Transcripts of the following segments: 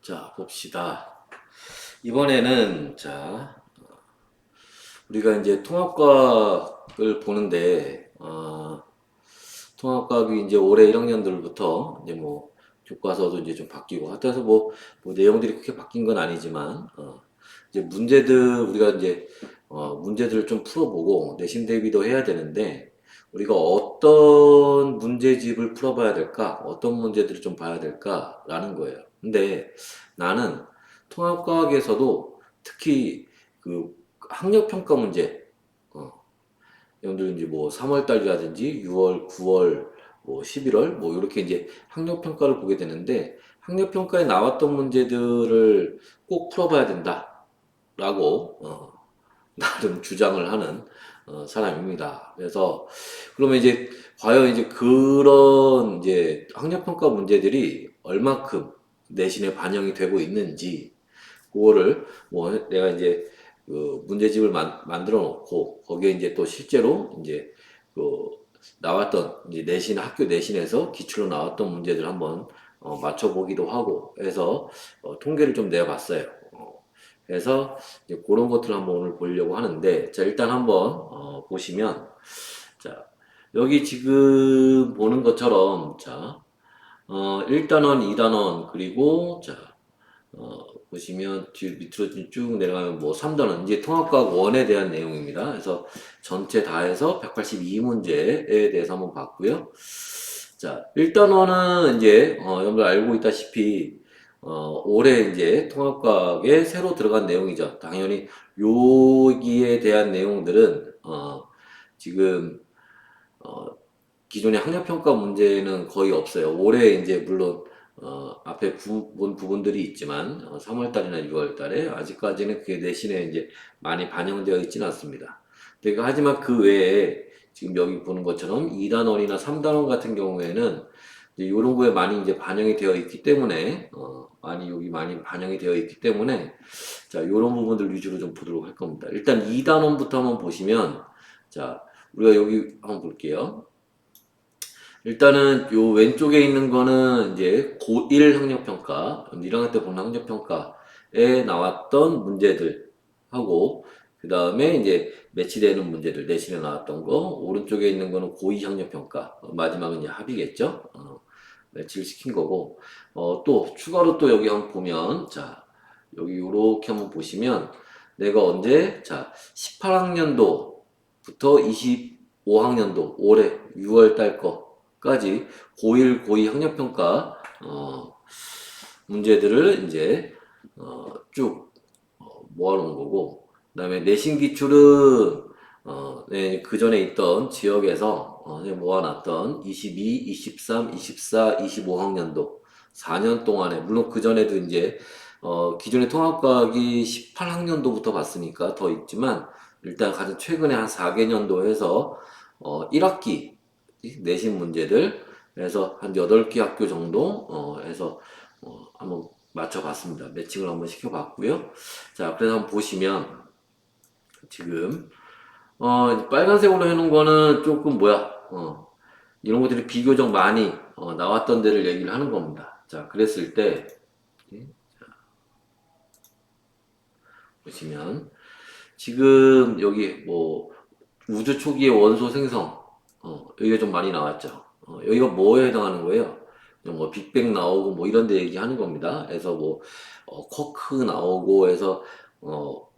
자, 봅시다. 이번에는, 우리가 이제 통합과학을 보는데, 통합과학이 이제 올해 1학년들부터 이제 뭐, 교과서도 이제 좀 바뀌고, 하여튼 뭐 내용들이 크게 바뀐 건 아니지만, 이제 우리가 이제, 문제들을 좀 풀어보고, 내신 대비도 해야 되는데, 우리가 어떤 문제집을 풀어봐야 될까? 어떤 문제들을 좀 봐야 될까라는 거예요. 근데 나는 통합과학에서도 특히 그 학력평가 문제, 여러분들 이제 뭐 3월 달이라든지 6월, 9월, 뭐 11월, 뭐 이렇게 이제 학력평가를 보게 되는데 학력평가에 나왔던 문제들을 꼭 풀어봐야 된다라고 나름 주장을 하는 사람입니다. 그래서 그러면 이제 과연 이제 그런 이제 학력평가 문제들이 얼마큼 내신에 반영이 되고 있는지 그거를 뭐 내가 이제 그 문제집을 만들어 놓고 거기에 이제 또 실제로 이제 그 나왔던 이제 학교 내신에서 기출로 나왔던 문제들 한번 맞춰보기도 하고 해서 통계를 좀 내봤어요. 그래서 이제 그런 것들을 한번 오늘 보려고 하는데 자 일단 한번 보시면 자 여기 지금 보는 것처럼 자 1단원, 2단원 그리고 보시면 뒤 밑으로 쭉 내려가면 뭐 3단원 이제 통합과학 1에 대한 내용입니다. 그래서 전체 다 해서 182문제에 대해서 한번 봤고요. 자, 1단원은 이제 여러분들 알고 있다시피 올해 이제 통합과학에 새로 들어간 내용이죠. 당연히 여기에 대한 내용들은 지금 어, 기존의 학력평가 문제는 거의 없어요. 올해 이제 물론 앞에 본 부분들이 있지만 3월달이나 6월달에 아직까지는 그게 내신에 이제 많이 반영되어 있지는 않습니다. 하지만 그 외에 지금 여기 보는 것처럼 2단원이나 3단원 같은 경우에는 이제 이런 거에 많이 이제 반영이 되어 있기 때문에 여기 많이 반영이 되어 있기 때문에 자 이런 부분들 위주로 좀 보도록 할 겁니다. 일단 2단원부터 한번 보시면 자 우리가 여기 한번 볼게요. 일단은 요 왼쪽에 있는 거는 이제 고1 학력평가, 1학년 때 본 학력평가에 나왔던 문제들 하고, 그 다음에 이제 매치되는 문제들, 내신에 나왔던 거, 오른쪽에 있는 거는 고2 학력평가, 마지막은 이제 합이겠죠? 매치를 시킨 거고, 또 추가로 또 여기 한번 보면, 자, 여기 요렇게 한번 보시면, 내가 언제, 자, 18학년도부터 25학년도, 올해 6월 달 거까지 고1, 고2 학력평가, 문제들을 이제, 쭉 모아놓은 거고, 그 다음에 내신 기출은, 네, 그 전에 있던 지역에서 모아놨던 22, 23, 24, 25학년도 4년 동안에, 물론 그 전에도 이제, 기존의 통합과학이 18학년도부터 봤으니까 더 있지만, 일단 가장 최근에 한 4개년도 해서, 1학기 내신 문제들, 그래서 한 8개 학교 정도, 해서, 한번 맞춰봤습니다. 매칭을 한번 시켜봤고요. 자, 그래서 한번 보시면, 지금, 빨간색으로 해놓은 거는 조금 이런 것들이 비교적 많이, 나왔던 데를 얘기를 하는 겁니다. 자, 그랬을 때, 보시면, 지금 여기 뭐, 우주 초기의 원소 생성, 여기가 좀 많이 나왔죠. 여기가 뭐에 해당하는 거예요? 뭐 빅뱅 나오고 뭐 이런 데 얘기하는 겁니다. 그래서 뭐 쿼크 나오고 해서 뭐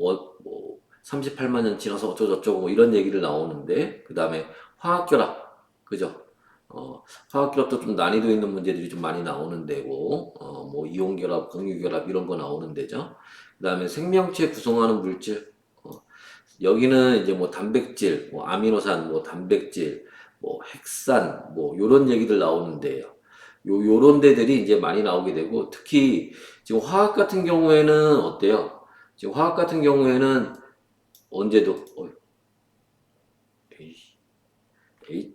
38만 년 지나서 어쩌고저쩌고 뭐 이런 얘기를 나오는데 그 다음에 화학결합 그죠? 화학결합도 좀 난이도 있는 문제들이 좀 많이 나오는 데고 뭐 이온결합, 공유결합 이런 거 나오는 데죠. 그 다음에 생명체 구성하는 물질 여기는 이제 뭐 단백질, 뭐 아미노산, 뭐 단백질, 뭐 핵산, 뭐 요런 얘기들 나오는데요. 요런 데들이 이제 많이 나오게 되고 특히 지금 화학 같은 경우에는 어때요? 지금 화학 같은 경우에는 언제도 에이, 에이,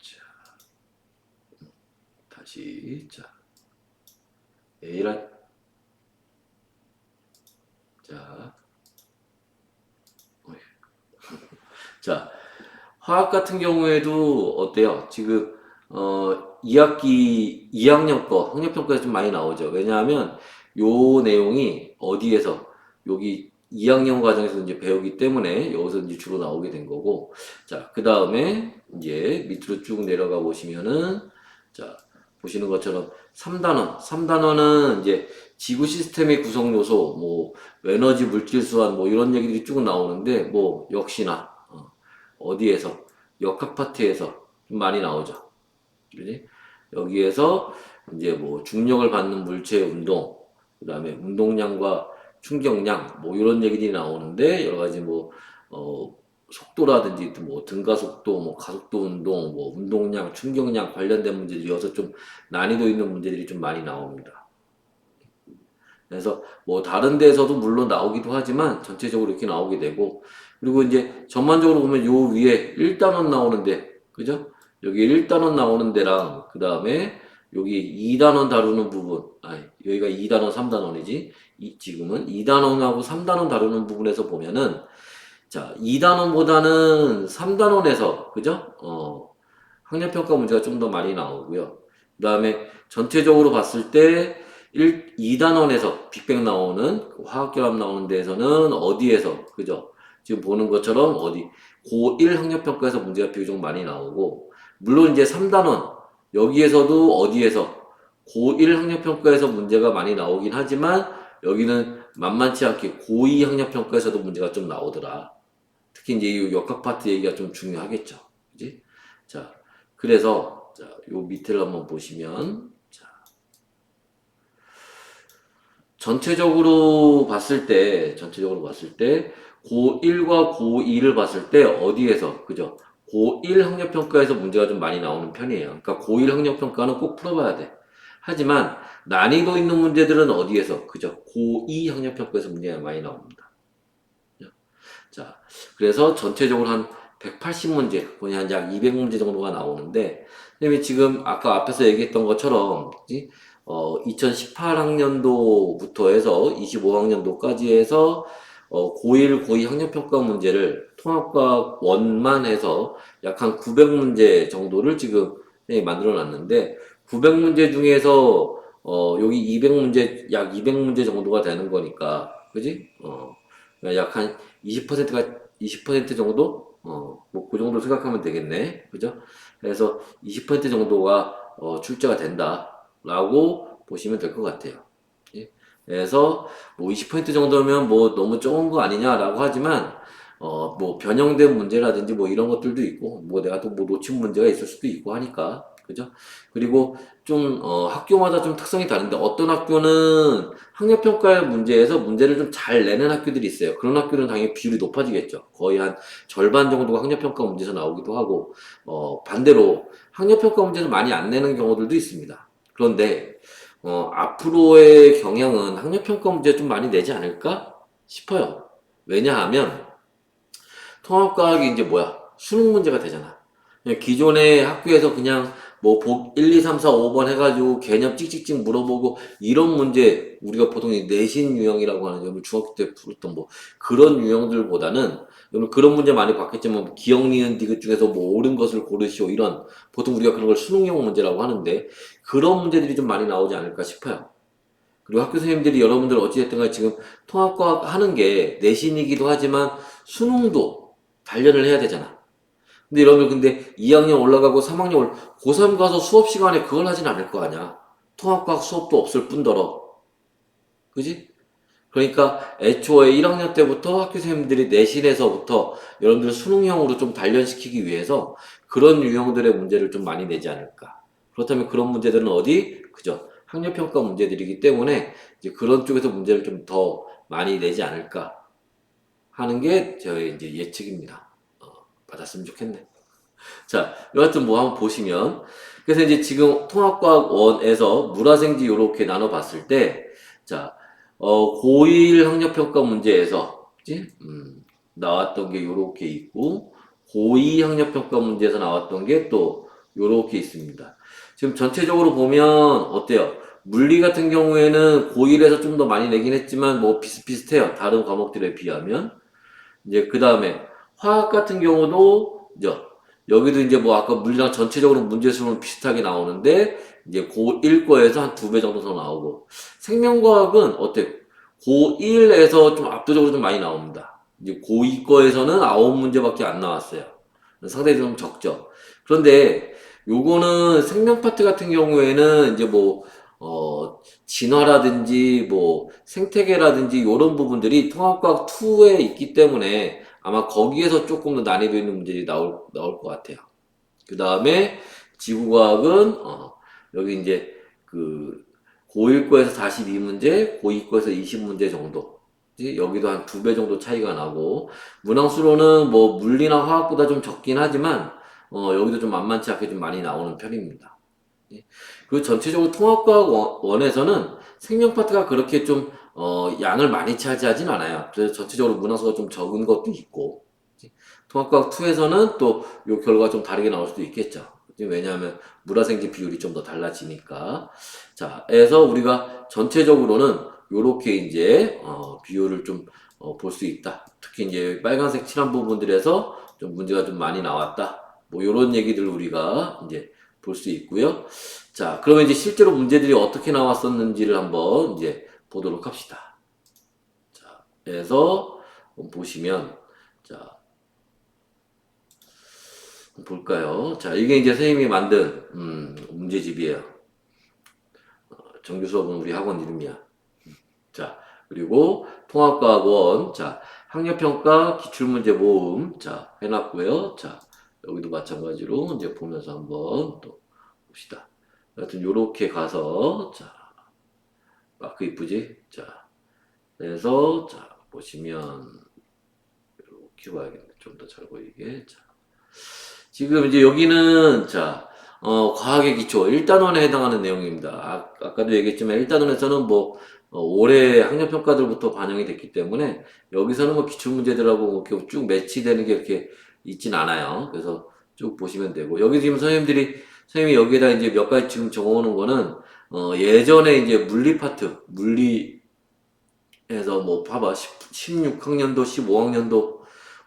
자, 다시 자 A란 자, 어이, 자 화학 같은 경우에도 어때요? 지금 2학기 2학년 거 학력평가에서 좀 많이 나오죠. 왜냐하면 요 내용이 어디에서 여기 2학년 과정에서 이제 배우기 때문에 여기서 이제 주로 나오게 된 거고. 자, 그 다음에 이제 밑으로 쭉 내려가 보시면은, 자, 보시는 것처럼 3단원. 3단원은 이제 지구 시스템의 구성 요소, 뭐 에너지 물질 수환 뭐 이런 얘기들이 쭉 나오는데, 뭐 역시나 어디에서 역학 파트에서 좀 많이 나오죠. 그지? 여기에서 이제 뭐 중력을 받는 물체의 운동, 그 다음에 운동량과 충격량, 뭐 이런 얘기들이 나오는데, 여러 가지 뭐, 속도라든지 뭐 등가속도, 뭐 가속도 운동, 뭐 운동량, 충격량 관련된 문제들이 여기서 좀 난이도 있는 문제들이 좀 많이 나옵니다. 그래서 뭐 다른 데에서도 물론 나오기도 하지만 전체적으로 이렇게 나오게 되고, 그리고 이제 전반적으로 보면 요 위에 1단원 나오는데, 그죠? 여기 1단원 나오는 데랑 그 다음에 여기 2단원 다루는 부분, 아니 여기가 2단원 3단원이지, 지금은 2단원하고 3단원 다루는 부분에서 보면은, 자 2단원보다는 3단원에서 그죠? 학력평가 문제가 좀 더 많이 나오고요. 그 다음에 전체적으로 봤을 때 2단원에서 빅뱅 나오는 화학결합 나오는 데에서는 어디에서 그죠? 지금 보는 것처럼 어디 고1 학력평가에서 문제가 비교적 많이 나오고, 물론 이제 3단원 여기에서도 어디에서 고1 학력평가에서 문제가 많이 나오긴 하지만 여기는 만만치 않게 고2 학력평가에서도 문제가 좀 나오더라. 특히 이제 이 역학 파트 얘기가 좀 중요하겠죠. 그지? 자, 그래서 자, 요 밑을 한번 보시면, 자, 전체적으로 봤을 때 고1과 고2를 봤을 때 어디에서 그죠? 고1 학력평가에서 문제가 좀 많이 나오는 편이에요. 그러니까 고1 학력평가는 꼭 풀어봐야 돼. 하지만 난이도 있는 문제들은 어디에서 그죠? 고2 학력평가에서 문제가 많이 나옵니다. 자, 그래서 전체적으로 한 180문제, 거의 한 약 200문제 정도가 나오는데, 선생님이 지금 아까 앞에서 얘기했던 것처럼, 2018학년도부터 해서 25학년도까지 해서, 고1, 고2 학력평가 문제를 통합과학 원만 해서 약 한 900문제 정도를 지금 선생님이 만들어 놨는데, 900문제 중에서, 여기 200문제, 약 200문제 정도가 되는 거니까, 그지? 약 한 20%가 20% 정도? 뭐 그 정도 생각하면 되겠네. 그죠? 그래서 20% 정도가 출제가 된다라고 보시면 될 것 같아요. 예? 그래서 뭐 20% 정도면 뭐 너무 적은 거 아니냐라고 하지만 뭐 변형된 문제라든지 뭐 이런 것들도 있고 뭐 내가 또 뭐 놓친 문제가 있을 수도 있고 하니까 그죠? 그리고 좀 학교마다 좀 특성이 다른데 어떤 학교는 학력평가 문제에서 문제를 좀 잘 내는 학교들이 있어요. 그런 학교는 당연히 비율이 높아지겠죠. 거의 한 절반 정도가 학력평가 문제에서 나오기도 하고 반대로 학력평가 문제에서 많이 안 내는 경우들도 있습니다. 그런데 앞으로의 경향은 학력평가 문제 좀 많이 내지 않을까 싶어요. 왜냐하면 통합과학이 이제 뭐야? 수능 문제가 되잖아. 그냥 기존의 학교에서 그냥 뭐 1, 2, 3, 4, 5번 해가지고 개념 찍찍찍 물어보고 이런 문제 우리가 보통 이 내신 유형이라고 하는 여러분 중학교 때 풀었던 뭐 그런 유형들보다는 여러분 그런 문제 많이 봤겠지만 뭐 기억 니은 디귿 중에서 뭐 옳은 것을 고르시오 이런 보통 우리가 그런 걸 수능형 문제라고 하는데 그런 문제들이 좀 많이 나오지 않을까 싶어요. 그리고 학교 선생님들이 여러분들 어찌됐든 간에 지금 통합과학 하는 게 내신이기도 하지만 수능도 단련을 해야 되잖아. 근데 여러분 근데 2학년 올라가고 3학년 고3 가서 수업 시간에 그걸 하진 않을 거 아니야. 통합과학 수업도 없을 뿐더러. 그지? 그러니까 애초에 1학년 때부터 학교 선생님들이 내신에서부터 여러분들 수능형으로 좀 단련시키기 위해서 그런 유형들의 문제를 좀 많이 내지 않을까. 그렇다면 그런 문제들은 어디? 그죠? 학력평가 문제들이기 때문에 이제 그런 쪽에서 문제를 좀 더 많이 내지 않을까 하는 게 저의 이제 예측입니다. 받았으면 좋겠네. 자, 여하튼 뭐 한번 보시면 그래서 이제 지금 통합과학 1에서 물화생지 요렇게 나눠봤을 때 자, 고1 학력평가 문제에서 그치? 나왔던 게 요렇게 있고 고2 학력평가 문제에서 나왔던 게 또 요렇게 있습니다. 지금 전체적으로 보면 어때요? 물리 같은 경우에는 고1에서 좀 더 많이 내긴 했지만 뭐 비슷비슷해요. 다른 과목들에 비하면. 이제 그 다음에 화학 같은 경우도 그죠? 여기도 이제 뭐 아까 물리랑 전체적으로 문제 수는 비슷하게 나오는데 이제 고1 거에서 한 2배 정도 더 나오고 생명과학은 어때? 고1에서 좀 압도적으로 좀 많이 나옵니다. 이제 고2 거에서는 9문제밖에 안 나왔어요. 상당히 좀 적죠. 그런데 요거는 생명 파트 같은 경우에는 이제 뭐 진화라든지 뭐 생태계라든지 이런 부분들이 통합과학 2에 있기 때문에 아마 거기에서 조금 더 난이도 있는 문제들이 나올 것 같아요. 그 다음에 지구과학은 여기 이제 그 고1 거에서 42문제, 고2 거에서 20문제 정도. 여기도 한 2배 정도 차이가 나고 문항수로는 뭐 물리나 화학보다 좀 적긴 하지만 여기도 좀 만만치 않게 좀 많이 나오는 편입니다. 예. 그리고 전체적으로 통합과학 원에서는 생명 파트가 그렇게 좀 양을 많이 차지하진 않아요. 그래서 전체적으로 문항수가 좀 적은 것도 있고 통합과학 2에서는 또 요 결과가 좀 다르게 나올 수도 있겠죠. 왜냐하면 물화생지 비율이 좀 더 달라지니까. 자, 그래서 우리가 전체적으로는 요렇게 이제 비율을 좀 볼 수 있다. 특히 이제 빨간색 칠한 부분들에서 좀 문제가 좀 많이 나왔다. 뭐 요런 얘기들 우리가 이제 볼 수 있고요. 자, 그러면 이제 실제로 문제들이 어떻게 나왔었는지를 한번 이제 보도록 합시다. 자, 그래서 보시면 자, 볼까요? 자, 이게 이제 선생님이 만든 문제집이에요. 정규 수업은 우리 학원 이름이야. 자, 그리고 통합과학원, 자, 학력평가 기출문제 모음, 자, 해놨고요. 자, 여기도 마찬가지로 이제 보면서 한번 또 봅시다. 하여튼 요렇게 가서, 자, 마크 이쁘지? 자, 그래서 자, 보시면 이렇게 봐야겠네. 좀 더 잘 보이게. 자, 지금 이제 여기는 자, 과학의 기초 1단원에 해당하는 내용입니다. 아까도 얘기했지만 1단원에서는 뭐 올해 학력평가들부터 반영이 됐기 때문에 여기서는 뭐 기출문제들하고 이렇게 쭉 매치되는 게 이렇게 있진 않아요. 그래서 쭉 보시면 되고 여기 지금 선생님이 여기에다 이제 몇 가지 지금 적어오는 거는 예전에 이제 물리 파트 물리에서 뭐 봐봐 16학년도 15학년도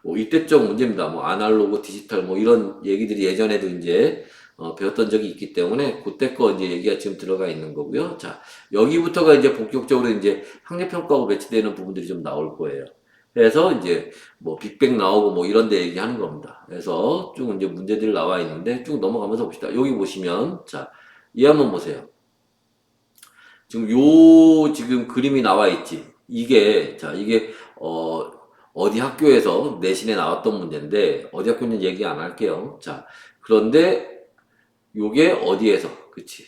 뭐 이때적 문제입니다. 뭐 아날로그, 디지털 뭐 이런 얘기들이 예전에도 이제 배웠던 적이 있기 때문에 그때 거 이제 얘기가 지금 들어가 있는 거고요. 자, 여기부터가 이제 본격적으로 이제 학력평가하고 매치되는 부분들이 좀 나올 거예요. 그래서 이제 뭐 빅뱅 나오고 뭐 이런 데 얘기하는 겁니다. 그래서 쭉 이제 문제들이 나와 있는데 쭉 넘어가면서 봅시다. 여기 보시면 자, 이 한번 보세요. 지금 지금 그림이 나와 있지. 이게 어디 학교에서 내신에 나왔던 문제인데 어디 학교는 얘기 안 할게요. 자, 그런데 요게 어디에서 그치?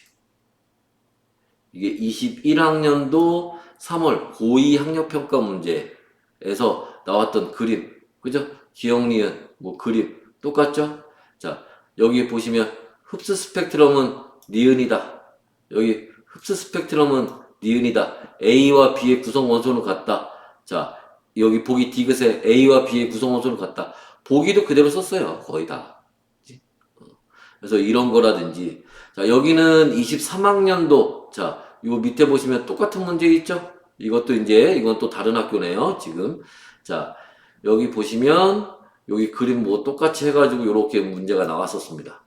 이게 21학년도 3월 고2 학력평가 문제에서 나왔던 그림, 그죠? 기억, 니은, 뭐 그림 똑같죠? 자, 여기 보시면 흡수 스펙트럼은 니은이다. 여기 흡수 스펙트럼은 니은이다. A와 B의 구성 원소는 같다. 자, 여기 보기 디귿에 A와 B의 구성 원소는 같다. 보기도 그대로 썼어요. 거의 다. 그래서 이런 거라든지 자 여기는 23학년도 자 요 밑에 보시면 똑같은 문제 있죠? 이것도 이제 이건 또 다른 학교네요. 지금 자 여기 보시면 여기 그림 뭐 똑같이 해가지고 요렇게 문제가 나왔었습니다.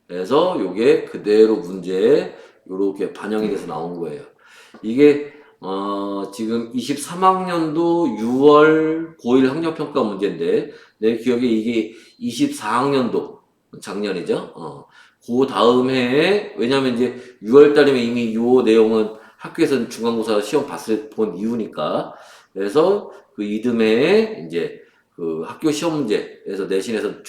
그래서 요게 그대로 문제에 요렇게 반영이 돼서 나온 거예요. 이게 지금 23학년도 6월 고1 학력평가 문제인데 내 기억에 이게 24학년도 작년이죠. 그 다음 해에 왜냐면 이제 6월 달이면 이미 요 내용은 학교에서 중간고사 시험 본 이후니까 그래서 그 이듬해에 이제 그 학교 시험 문제에서 내신에서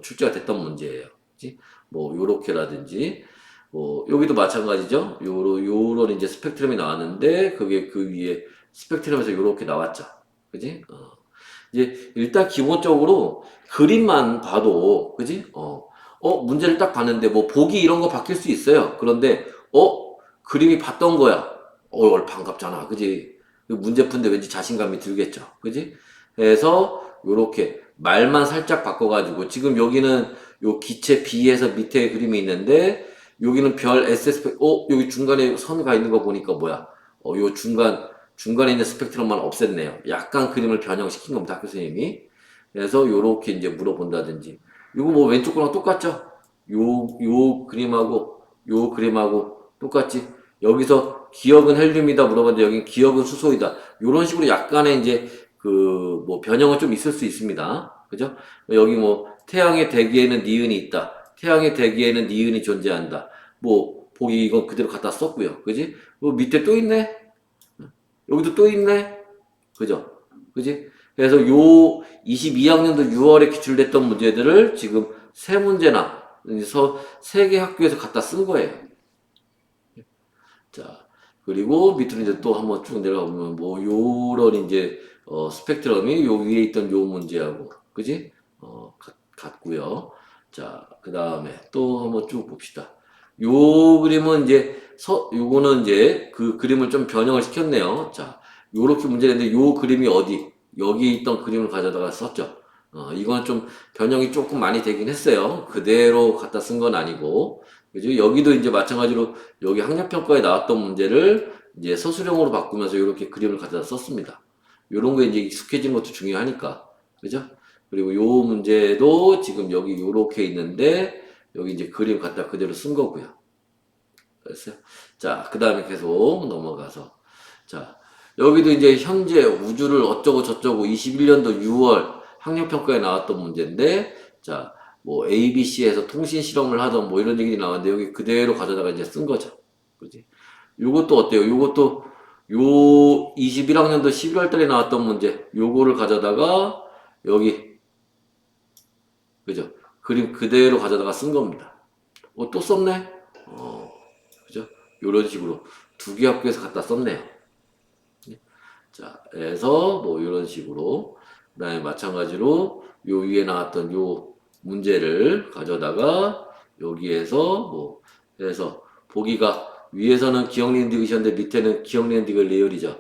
출제가 됐던 문제예요. 그치? 뭐 요렇게라든지 뭐 여기도 마찬가지죠. 요런 이제 스펙트럼이 나왔는데 그게 그 위에 스펙트럼에서 요렇게 나왔죠. 그지? 이제 일단 기본적으로 그림만 봐도 그지? 문제를 딱 봤는데 뭐 보기 이런 거 바뀔 수 있어요. 그런데 그림이 봤던 거야. 반갑잖아. 그지? 문제 푸는데 왠지 자신감이 들겠죠. 그지? 그래서 요렇게 말만 살짝 바꿔가지고 지금 여기는 요 기체 B에서 밑에 그림이 있는데 여기는 별 SS 여기 중간에 선 가 있는 거 보니까 뭐야? 요 중간에 있는 스펙트럼만 없앴네요. 약간 그림을 변형시킨 겁니다, 학교 선생님이. 그래서 요렇게 이제 물어본다든지. 이거 뭐 왼쪽 거랑 똑같죠? 요 그림하고 요 그림하고 똑같지? 여기서 기억은 헬륨이다 물어봤는데 여기 기억은 수소이다. 요런 식으로 약간의 이제 그 뭐 변형은 좀 있을 수 있습니다. 그죠? 여기 뭐 태양의 대기에는 니은이 있다. 태양의 대기에는 니은이 존재한다. 뭐 보기 이건 그대로 갖다 썼고요. 그지? 밑에 또 있네? 여기도 또 있네? 그죠? 그지? 그래서 요 22학년도 6월에 기출됐던 문제들을 지금 세 문제나 세 개 학교에서 갖다 쓴 거예요. 자, 그리고 밑으로 이제 또 한번 쭉 내려가 보면 뭐 요런 이제 스펙트럼이 요 위에 있던 요 문제하고 그지? 같고요. 자, 그 다음에 또 한번 쭉 봅시다. 요 그림은 이제 요거는 이제 그 그림을 좀 변형을 시켰네요. 자, 요렇게 문제가 있는데 요 그림이 어디? 여기 있던 그림을 가져다가 썼죠. 이건 좀 변형이 조금 많이 되긴 했어요. 그대로 갖다 쓴 건 아니고. 그죠? 여기도 이제 마찬가지로 여기 학력평가에 나왔던 문제를 이제 서술형으로 바꾸면서 이렇게 그림을 가져다 썼습니다. 이런 거에 이제 익숙해진 것도 중요하니까. 그죠? 그리고 요 문제도 지금 여기 이렇게 있는데 여기 이제 그림 갖다 그대로 쓴 거고요. 됐어요? 자, 그 다음에 계속 넘어가서 자, 여기도 이제 현재 우주를 어쩌고 저쩌고 21년도 6월 학력평가에 나왔던 문제인데 자, 뭐 ABC에서 통신 실험을 하던 뭐 이런 얘기들이 나왔는데 여기 그대로 가져다가 이제 쓴 거죠. 그지? 요것도 어때요? 요것도 요 21학년도 11월 달에 나왔던 문제 요거를 가져다가 여기 그죠? 그림 그대로 가져다가 쓴 겁니다. 또 썼네? 그죠? 요런 식으로 두 개 학교에서 갖다 썼네요. 자, 그래서 뭐 이런 식으로 그다음에 마찬가지로 요 위에 나왔던 요 문제를 가져다가 여기에서 뭐 해서 보기가 위에서는 기억니은 디귿이었는데 밑에는 기억니은 디귿 레이얼이죠.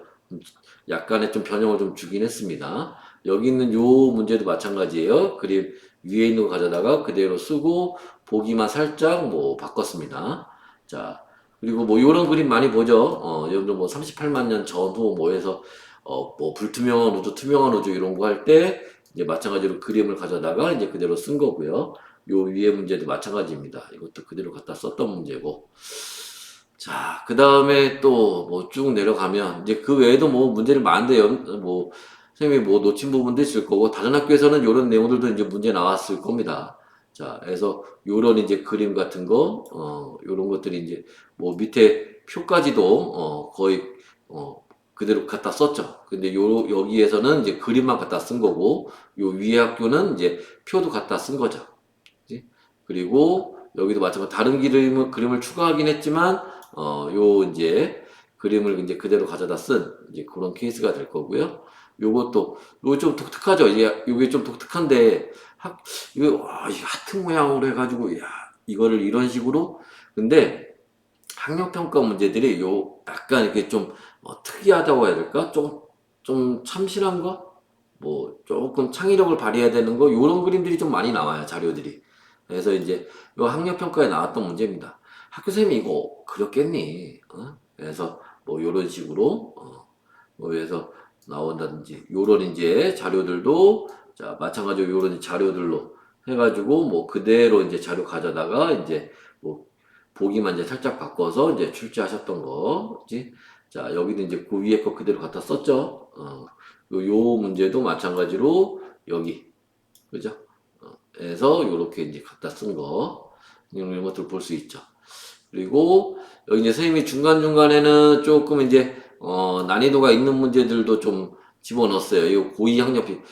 약간의 좀 변형을 좀 주긴 했습니다. 여기 있는 요 문제도 마찬가지예요. 그림 위에 있는 거 가져다가 그대로 쓰고 보기만 살짝 뭐 바꿨습니다. 자, 그리고 뭐 요런 그림 많이 보죠. 여러분들 뭐 38만 년 전후 뭐 해서 뭐 불투명한 우주, 투명한 우주 이런 거 할 때 이제 마찬가지로 그림을 가져다가 이제 그대로 쓴 거고요. 요 위에 문제도 마찬가지입니다. 이것도 그대로 갖다 썼던 문제고. 자, 그 다음에 또 뭐 쭉 내려가면 이제 그 외에도 뭐 문제를 많은데요. 뭐 선생님이 뭐 놓친 부분도 있을 거고 다른 학교에서는 이런 내용들도 이제 문제 나왔을 겁니다. 자, 그래서 요런 이제 그림 같은 거, 요런 것들이 이제 뭐 밑에 표까지도 거의 그대로 갖다 썼죠. 근데 여기에서는 이제 그림만 갖다 쓴 거고 요 위에 학교는 이제 표도 갖다 쓴 거죠. 그치? 그리고 여기도 마찬가지로 다른 그림을 추가하긴 했지만 요 이제 그림을 이제 그대로 가져다 쓴 이제 그런 케이스가 될 거고요. 요거 좀 독특하죠. 요게 좀 독특한데 이거 이 하트 모양으로 해가지고 야 이거를 이런 식으로 근데 학력평가 문제들이 요 약간 이렇게 좀 특이하다고 해야 될까? 좀 참신한 거? 뭐 조금 창의력을 발휘해야 되는 거? 요런 그림들이 좀 많이 나와요, 자료들이. 그래서 이제 요 학력평가에 나왔던 문제입니다. 학교생이 이거 그렸겠니? 그래서 뭐 요런 식으로 뭐 그래서 나온다든지 요런 이제 자료들도 자 마찬가지로 요런 자료들로 해가지고 뭐 그대로 이제 자료 가져다가 이제 뭐 보기만 이제 살짝 바꿔서 이제 출제하셨던 거지. 자, 여기도 이제 그 위에 거 그대로 갖다 썼죠. 요 문제도 마찬가지로 여기, 그죠? 해서 요렇게 이제 갖다 쓴 거. 이런 것들 볼 수 있죠. 그리고 여기 이제 선생님이 중간중간에는 조금 이제, 난이도가 있는 문제들도 좀 집어넣었어요. 이거 고2 학력평.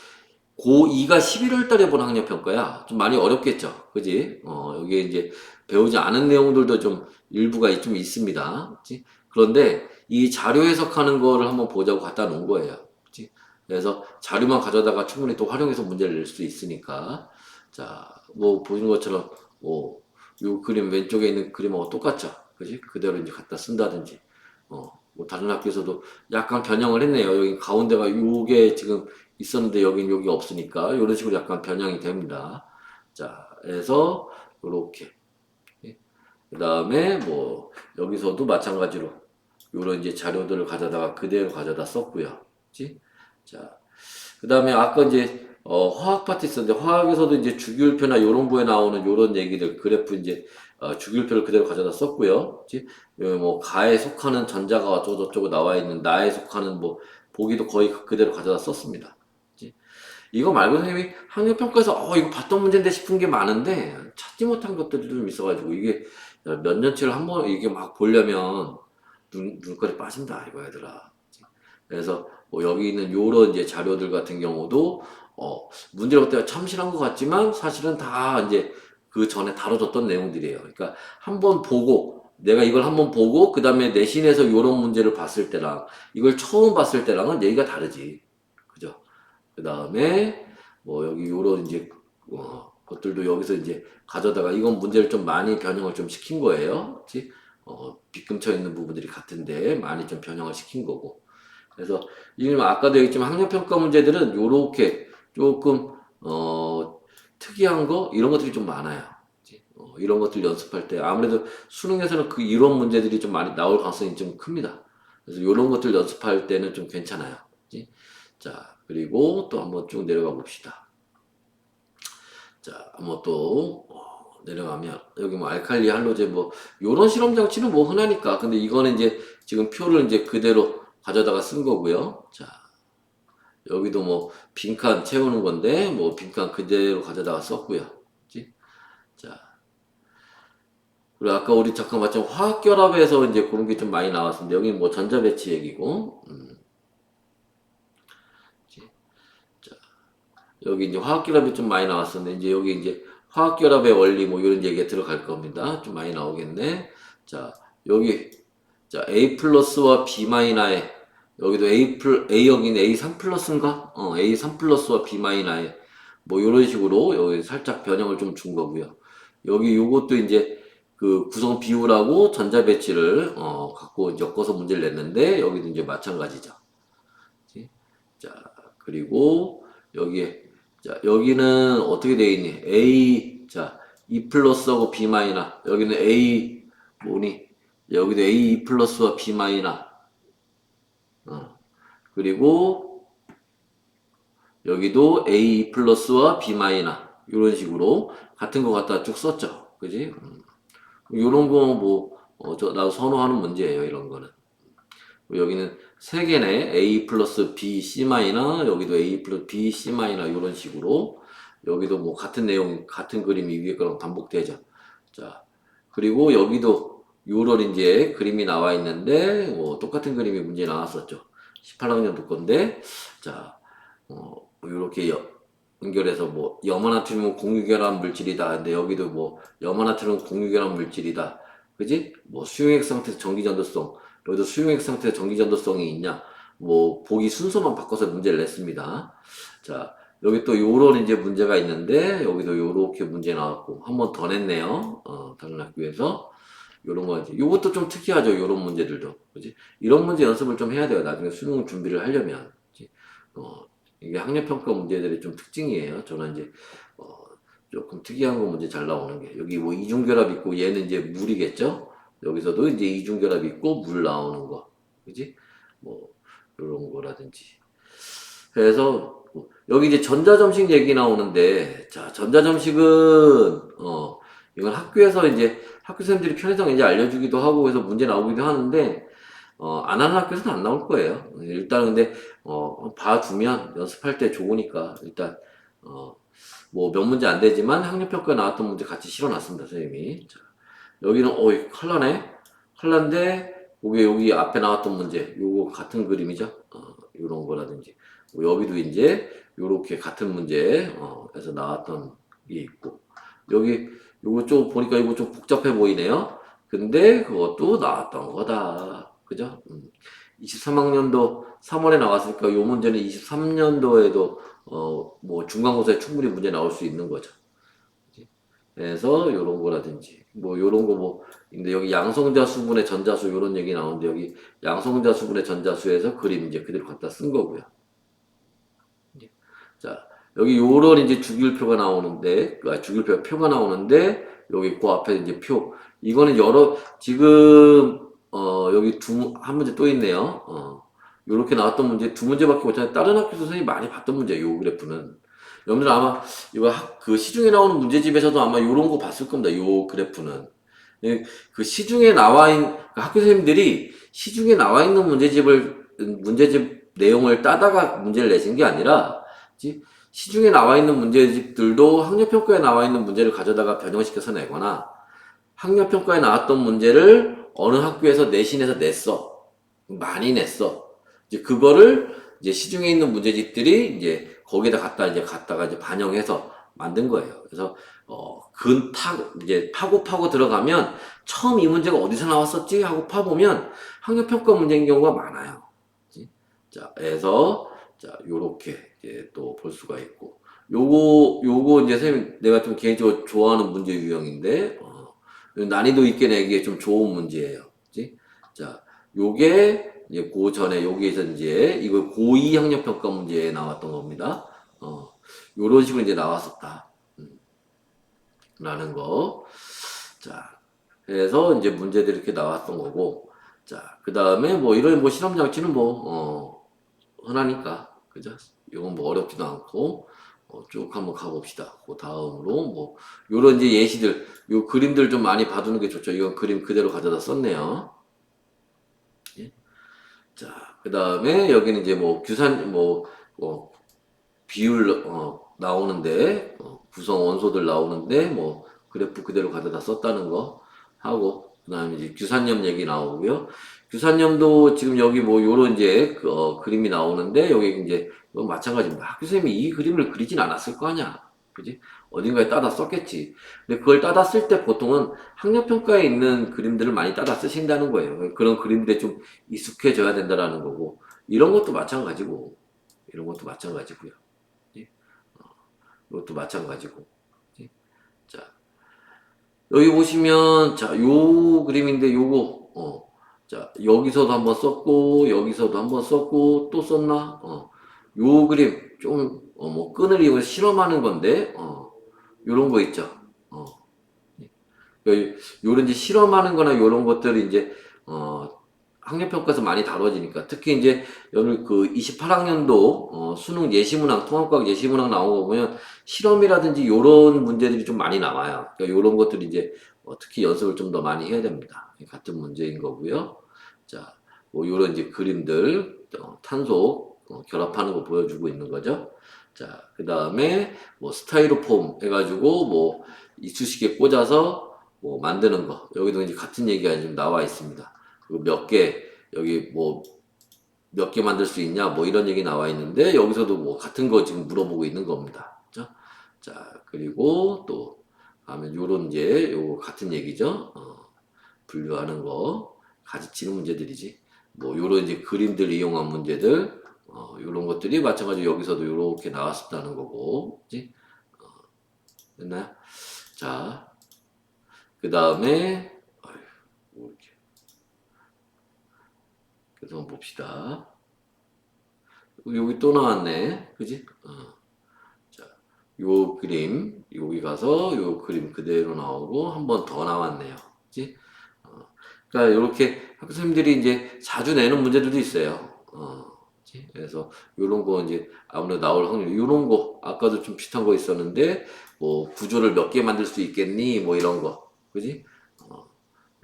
고2가 11월 달에 본 학력평가야. 좀 많이 어렵겠죠. 그지? 여기에 이제 배우지 않은 내용들도 좀 일부가 좀 있습니다. 그치? 그런데 이 자료 해석하는 거를 한번 보자고 갖다 놓은 거예요. 그치? 그래서 자료만 가져다가 충분히 또 활용해서 문제를 낼 수 있으니까. 자, 뭐 보시는 것처럼 뭐 요 그림 왼쪽에 있는 그림하고 똑같죠. 그지? 그대로 이제 갖다 쓴다든지. 뭐 다른 학교에서도 약간 변형을 했네요. 여기 가운데가 요게 지금 있었는데 여긴 여기 없으니까 이런 식으로 약간 변형이 됩니다. 자, 그래서 요렇게. 그 다음에 뭐 여기서도 마찬가지로 요런 이제 자료들을 가져다가 그대로 가져다 썼고요. 그치? 자, 그 다음에 아까 이제 화학 파트 있었는데, 화학에서도 이제 주기율표나 요런 거에 나오는 요런 얘기들, 그래프 이제, 주기율표를 그대로 가져다 썼고요. 그치? 여기 뭐, 가에 속하는 전자가 어쩌고저쩌고 나와 있는, 나에 속하는 뭐, 보기도 거의 그대로 가져다 썼습니다. 그치? 이거 말고 선생님이 학력평가에서, 이거 봤던 문제인데 싶은 게 많은데, 찾지 못한 것들이 좀 있어가지고, 이게 몇 년치를 한번 이게 막 보려면, 눈깔이 빠진다, 이거 얘들아. 그래서 뭐 여기 있는 요런 이제 자료들 같은 경우도 문제를 볼 때가 참신한 것 같지만 사실은 다 이제 그 전에 다뤄졌던 내용들이에요. 그러니까 한번 보고 내가 이걸 한번 보고 그 다음에 내신에서 요런 문제를 봤을 때랑 이걸 처음 봤을 때랑은 얘기가 다르지. 그죠? 그 다음에 뭐 여기 요런 이제 것들도 여기서 이제 가져다가 이건 문제를 좀 많이 변형을 좀 시킨 거예요. 그치? 빗금쳐 있는 부분들이 같은데 많이 좀 변형을 시킨 거고. 그래서 이게 아까도 얘기했지만 학력평가 문제들은 요렇게 조금 특이한 거 이런 것들이 좀 많아요. 이런 것들 연습할 때 아무래도 수능에서는 그 이론 문제들이 좀 많이 나올 가능성이 좀 큽니다. 그래서 이런 것들 연습할 때는 좀 괜찮아요. 그치? 자, 그리고 또 한번 쭉 내려가 봅시다. 자, 한번 또 내려가면 여기 뭐 알칼리 할로제 뭐 요런 실험 장치는 뭐 흔하니까. 근데 이거는 이제 지금 표를 이제 그대로 가져다가 쓴 거고요. 자, 여기도 뭐 빈칸 채우는 건데 뭐 빈칸 그대로 가져다가 썼고요. 그치? 자, 그리고 아까 우리 잠깐 봤지만 화학결합에서 이제 그런 게 좀 많이 나왔습니다. 여기 뭐 전자배치 얘기고, 그치? 자, 여기 이제 화학결합이 좀 많이 나왔었는데 이제 여기 이제 화학결합의 원리 뭐 이런 얘기가 들어갈 겁니다. 좀 많이 나오겠네. 자, 여기 자 A 플러스와 B 마이너의 여기도 A 여기는 A3 플러스인가? A3 플러스와 B 마이너의 뭐 이런 식으로 여기 살짝 변형을 좀 준 거고요. 여기 요것도 이제 그 구성 비율하고 전자 배치를 갖고 엮어서 문제를 냈는데 여기도 이제 마찬가지죠. 그치? 자, 그리고 여기에 자, 여기는 어떻게 되어 있니? A 자, E 플러스하고 B 마이너. 여기는 A 뭐니? 여기도 A 플러스와 B 마이너. 어. 그리고 여기도 A 플러스와 B 마이너. 이런 식으로 같은 거 갖다 쭉 썼죠. 그지? 이런 거 뭐, 나도 선호하는 문제예요. 이런 거는. 여기는 세 개네. A 플러스 B, C 마이너, 여기도 A 플러스 B, C 마이너, 이런 식으로. 여기도 뭐 같은 내용, 같은 그림이 위에 거랑 반복되죠. 자, 그리고 여기도 요런 이제 그림이 나와 있는데, 뭐 똑같은 그림이 문제 나왔었죠. 18학년도 건데, 자, 요렇게 연결해서 뭐, 염화나트륨은 공유결합 물질이다. 근데 여기도 뭐, 염화나트륨은 공유결합 물질이다. 그지? 뭐, 수용액 상태에서 전기전도성. 여기도 수용액 상태에서 전기전도성이 있냐? 뭐, 보기 순서만 바꿔서 문제를 냈습니다. 자, 여기 또 요런 이제 문제가 있는데, 여기도 요렇게 문제 나왔고, 한 번 더 냈네요. 다른 학교에서. 요런 거 이제, 요것도 좀 특이하죠. 요런 문제들도. 그지? 이런 문제 연습을 좀 해야 돼요. 나중에 수능 준비를 하려면. 그지? 이게 학력평가 문제들의 좀 특징이에요. 저는 이제, 조금 특이한 거 문제 잘 나오는 게. 여기 뭐 이중결합 있고, 얘는 이제 물이겠죠? 여기서도 이제 이중결합 있고, 물 나오는 거. 그지? 뭐, 요런 거라든지. 그래서, 여기 이제 전자점식 얘기 나오는데, 자, 전자점식은, 이건 학교에서 이제 학교 선생님들이 편의상 이제 알려주기도 하고 해서 문제 나오기도 하는데, 안 하는 학교에서는 안 나올 거예요. 일단 근데, 봐두면 연습할 때 좋으니까, 일단, 뭐 몇 문제 안 되지만 학력평가에 나왔던 문제 같이 실어놨습니다, 선생님이. 자, 여기는, 칼라네? 칼라인데, 여기 앞에 나왔던 문제, 요거 같은 그림이죠? 요런 거라든지. 뭐 여기도 이제, 요렇게 같은 문제, 에서 나왔던 게 있고. 여기, 요거 좀 보니까 이거 좀 복잡해 보이네요. 근데 그것도 나왔던 거다. 그죠? 23학년도 3월에 나왔으니까 요 문제는 23년도에도 뭐 중간고사에 충분히 문제 나올 수 있는 거죠. 그래서 요런 거라든지 뭐 요런 거 뭐 근데 여기 양성자 수분의 전자수 요런 얘기 나오는데 여기 양성자 수분의 전자수에서 그림 이제 그대로 갖다 쓴 거고요. 자, 여기 요런 이제 주기율표가 나오는데, 주기율표 표가 나오는데, 여기 그 앞에 이제 표. 이거는 지금, 여기 한 문제 또 있네요. 요렇게 나왔던 문제 두 문제밖에 못하는데, 다른 학교 선생님이 많이 봤던 문제예요, 요 그래프는. 여러분들 아마 이거 그 시중에 나오는 문제집에서도 아마 요런 거 봤을 겁니다. 요 그래프는. 예, 그 시중에 나와 있는, 그 학교 선생님들이 시중에 나와 있는 문제집 내용을 따다가 문제를 내신 게 아니라, 시중에 나와 있는 문제집들도 학력평가에 나와 있는 문제를 가져다가 변형시켜서 내거나, 학력평가에 나왔던 문제를 어느 학교에서 내신에서 냈어. 많이 냈어. 이제 그거를 이제 시중에 있는 문제집들이 이제 거기에다 갖다가 이제 반영해서 만든 거예요. 그래서 이제 파고 들어가면 처음 이 문제가 어디서 나왔었지 하고 파보면 학력평가 문제인 경우가 많아요. 그치? 자, 그래서 자, 요렇게 이제 또 볼 수가 있고 요거 이제 선생님 내가 좀 개인적으로 좋아하는 문제 유형인데 난이도 있게 내기에 좀 좋은 문제예요. 그치? 자, 요게 이제 그 전에 여기에서 이제 이거 고2 학력평가 문제에 나왔던 겁니다. 요런 식으로 이제 나왔었다. 라는 거. 자, 그래서 이제 문제들이 이렇게 나왔던 거고. 자, 그 다음에 뭐 이런 뭐 실험 장치는 흔하니까. 그죠? 이건 뭐 어렵지도 않고. 쭉 한번 가봅시다. 그 다음으로 뭐 요런 이제 예시들, 요 그림들 좀 많이 봐두는 게 좋죠. 이건 그림 그대로 가져다 썼네요. 예? 자, 그 다음에 여기는 이제 뭐 비율 나오는데 구성 원소들 나오는데 뭐 그래프 그대로 가져다 썼다는 거 하고 그다음에 이제 규산염 얘기 나오고요. 규산염도 지금 여기 뭐 요런 이제 그림이 나오는데 여기 이제 마찬가지입니다. 학교 선생님이 이 그림을 그리진 않았을 거 아니야. 그지? 어딘가에 따다 썼겠지. 근데 그걸 따다 쓸 때 보통은 학력평가에 있는 그림들을 많이 따다 쓰신다는 거예요. 그런 그림들에 좀 익숙해져야 된다라는 거고 이런 것도 마찬가지고 이런 것도 마찬가지고요. 이것도 마찬가지고. 자, 여기 보시면, 자, 요 그림인데, 자, 여기서도 한번 썼고, 여기서도 한번 썼고, 또 썼나? 요 그림, 뭐, 끈을 이용해서 실험하는 건데, 요런 거 있죠. 어, 요런 이제 실험하는 거나 요런 것들이 이제, 학력평가에서 많이 다뤄지니까 특히 이제 여기 그 28학년도 수능 예시문항 통합과학 예시문항 나온 거 보면 실험이라든지 요런 문제들이 좀 많이 나와요. 그러니까 요런 것들이 이제 특히 연습을 좀 더 많이 해야 됩니다. 같은 문제인 거고요. 자, 뭐 요런 이제 그림들 탄소 결합하는 거 보여주고 있는 거죠. 자, 그 다음에 뭐 스타이로폼 해가지고 뭐 이쑤시개 꽂아서 뭐 만드는 거 여기도 이제 같은 얘기가 지금 나와 있습니다. 몇 개, 여기 뭐, 몇 개 만들 수 있냐, 뭐 이런 얘기 나와 있는데, 여기서도 뭐 같은 거 지금 물어보고 있는 겁니다. 그죠? 자, 그리고 또, 하면 요런 이제, 요 같은 얘기죠. 분류하는 거, 가지치는 문제들이지. 뭐, 요런 이제 그림들 이용한 문제들, 요런 것들이 마찬가지로 여기서도 요렇게 나왔었다는 거고, 그지? 됐나요? 자, 그 다음에, 뭐 이렇게. 그래서 한번 봅시다. 여기 또 나왔네. 그지? 자, 요 그림, 여기 가서 요 그림 그대로 나오고 한 번 더 나왔네요. 그지? 그러니까 이렇게 학생들이 이제 자주 내는 문제들도 있어요. 그지? 그래서 요런 거 이제 아무래도 나올 확률, 요런 거, 아까도 좀 비슷한 거 있었는데, 뭐, 구조를 몇 개 만들 수 있겠니? 뭐 이런 거. 그지?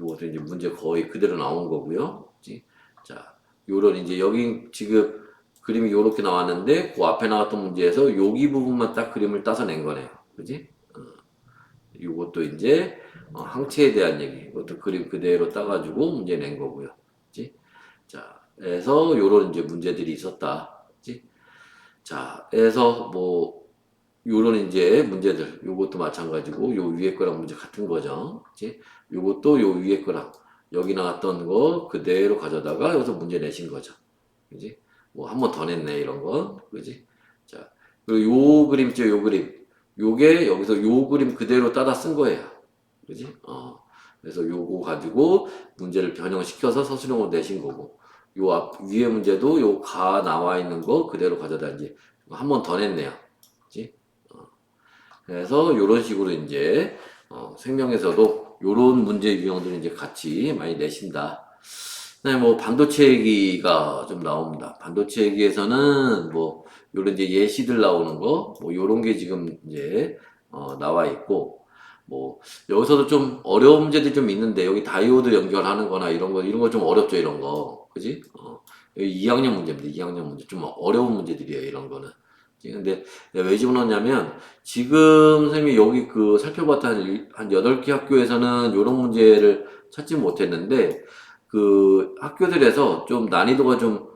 요것도 이제 문제 거의 그대로 나온 거고요. 그지? 자, 요런 이제 여기 지금 그림이 요렇게 나왔는데 그 앞에 나왔던 문제에서 여기 부분만 딱 그림을 따서 낸 거네요. 그지? 요것도 이제 항체에 대한 얘기. 이것도 그림 그대로 따가지고 문제 낸 거고요. 그지? 자, 그래서 요런 이제 문제들이 있었다. 그지? 자, 그래서 뭐 요런 이제 문제들, 요것도 마찬가지고 요 위에 거랑 문제 같은 거죠. 그치? 요것도 요 위에 거랑 여기 나왔던 거 그대로 가져다가 여기서 문제 내신 거죠. 그지? 뭐 한 번 더 냈네 이런 거. 그지? 자, 그리고 요 그림 있죠, 요 그림. 요게 여기서 요 그림 그대로 따다 쓴 거예요. 그지? 그래서 요거 가지고 문제를 변형시켜서 서술형으로 내신 거고. 요 앞 위에 문제도 요 가 나와 있는 거 그대로 가져다 이제 한 번 더 냈네요. 그지? 그래서 이런 식으로 이제 생명에서도 이런 문제 유형들을 이제 같이 많이 내신다. 네, 뭐 반도체 얘기가 좀 나옵니다. 반도체 얘기에서는 뭐 요런 이제 예시들 나오는 거, 뭐 요런 게 지금 이제 나와 있고, 뭐 여기서도 좀 어려운 문제들이 좀 있는데 여기 다이오드 연결하는 거나 이런 거 좀 어렵죠, 이런 거. 그지? 여기 2학년 문제입니다. 2학년 문제. 좀 어려운 문제들이에요, 이런 거는. 근데 왜 집어넣냐면 지금 선생님이 여기 그 살펴봤던 한 8개 학교에서는 요런 문제를 찾지 못했는데 그 학교들에서 좀 난이도가 좀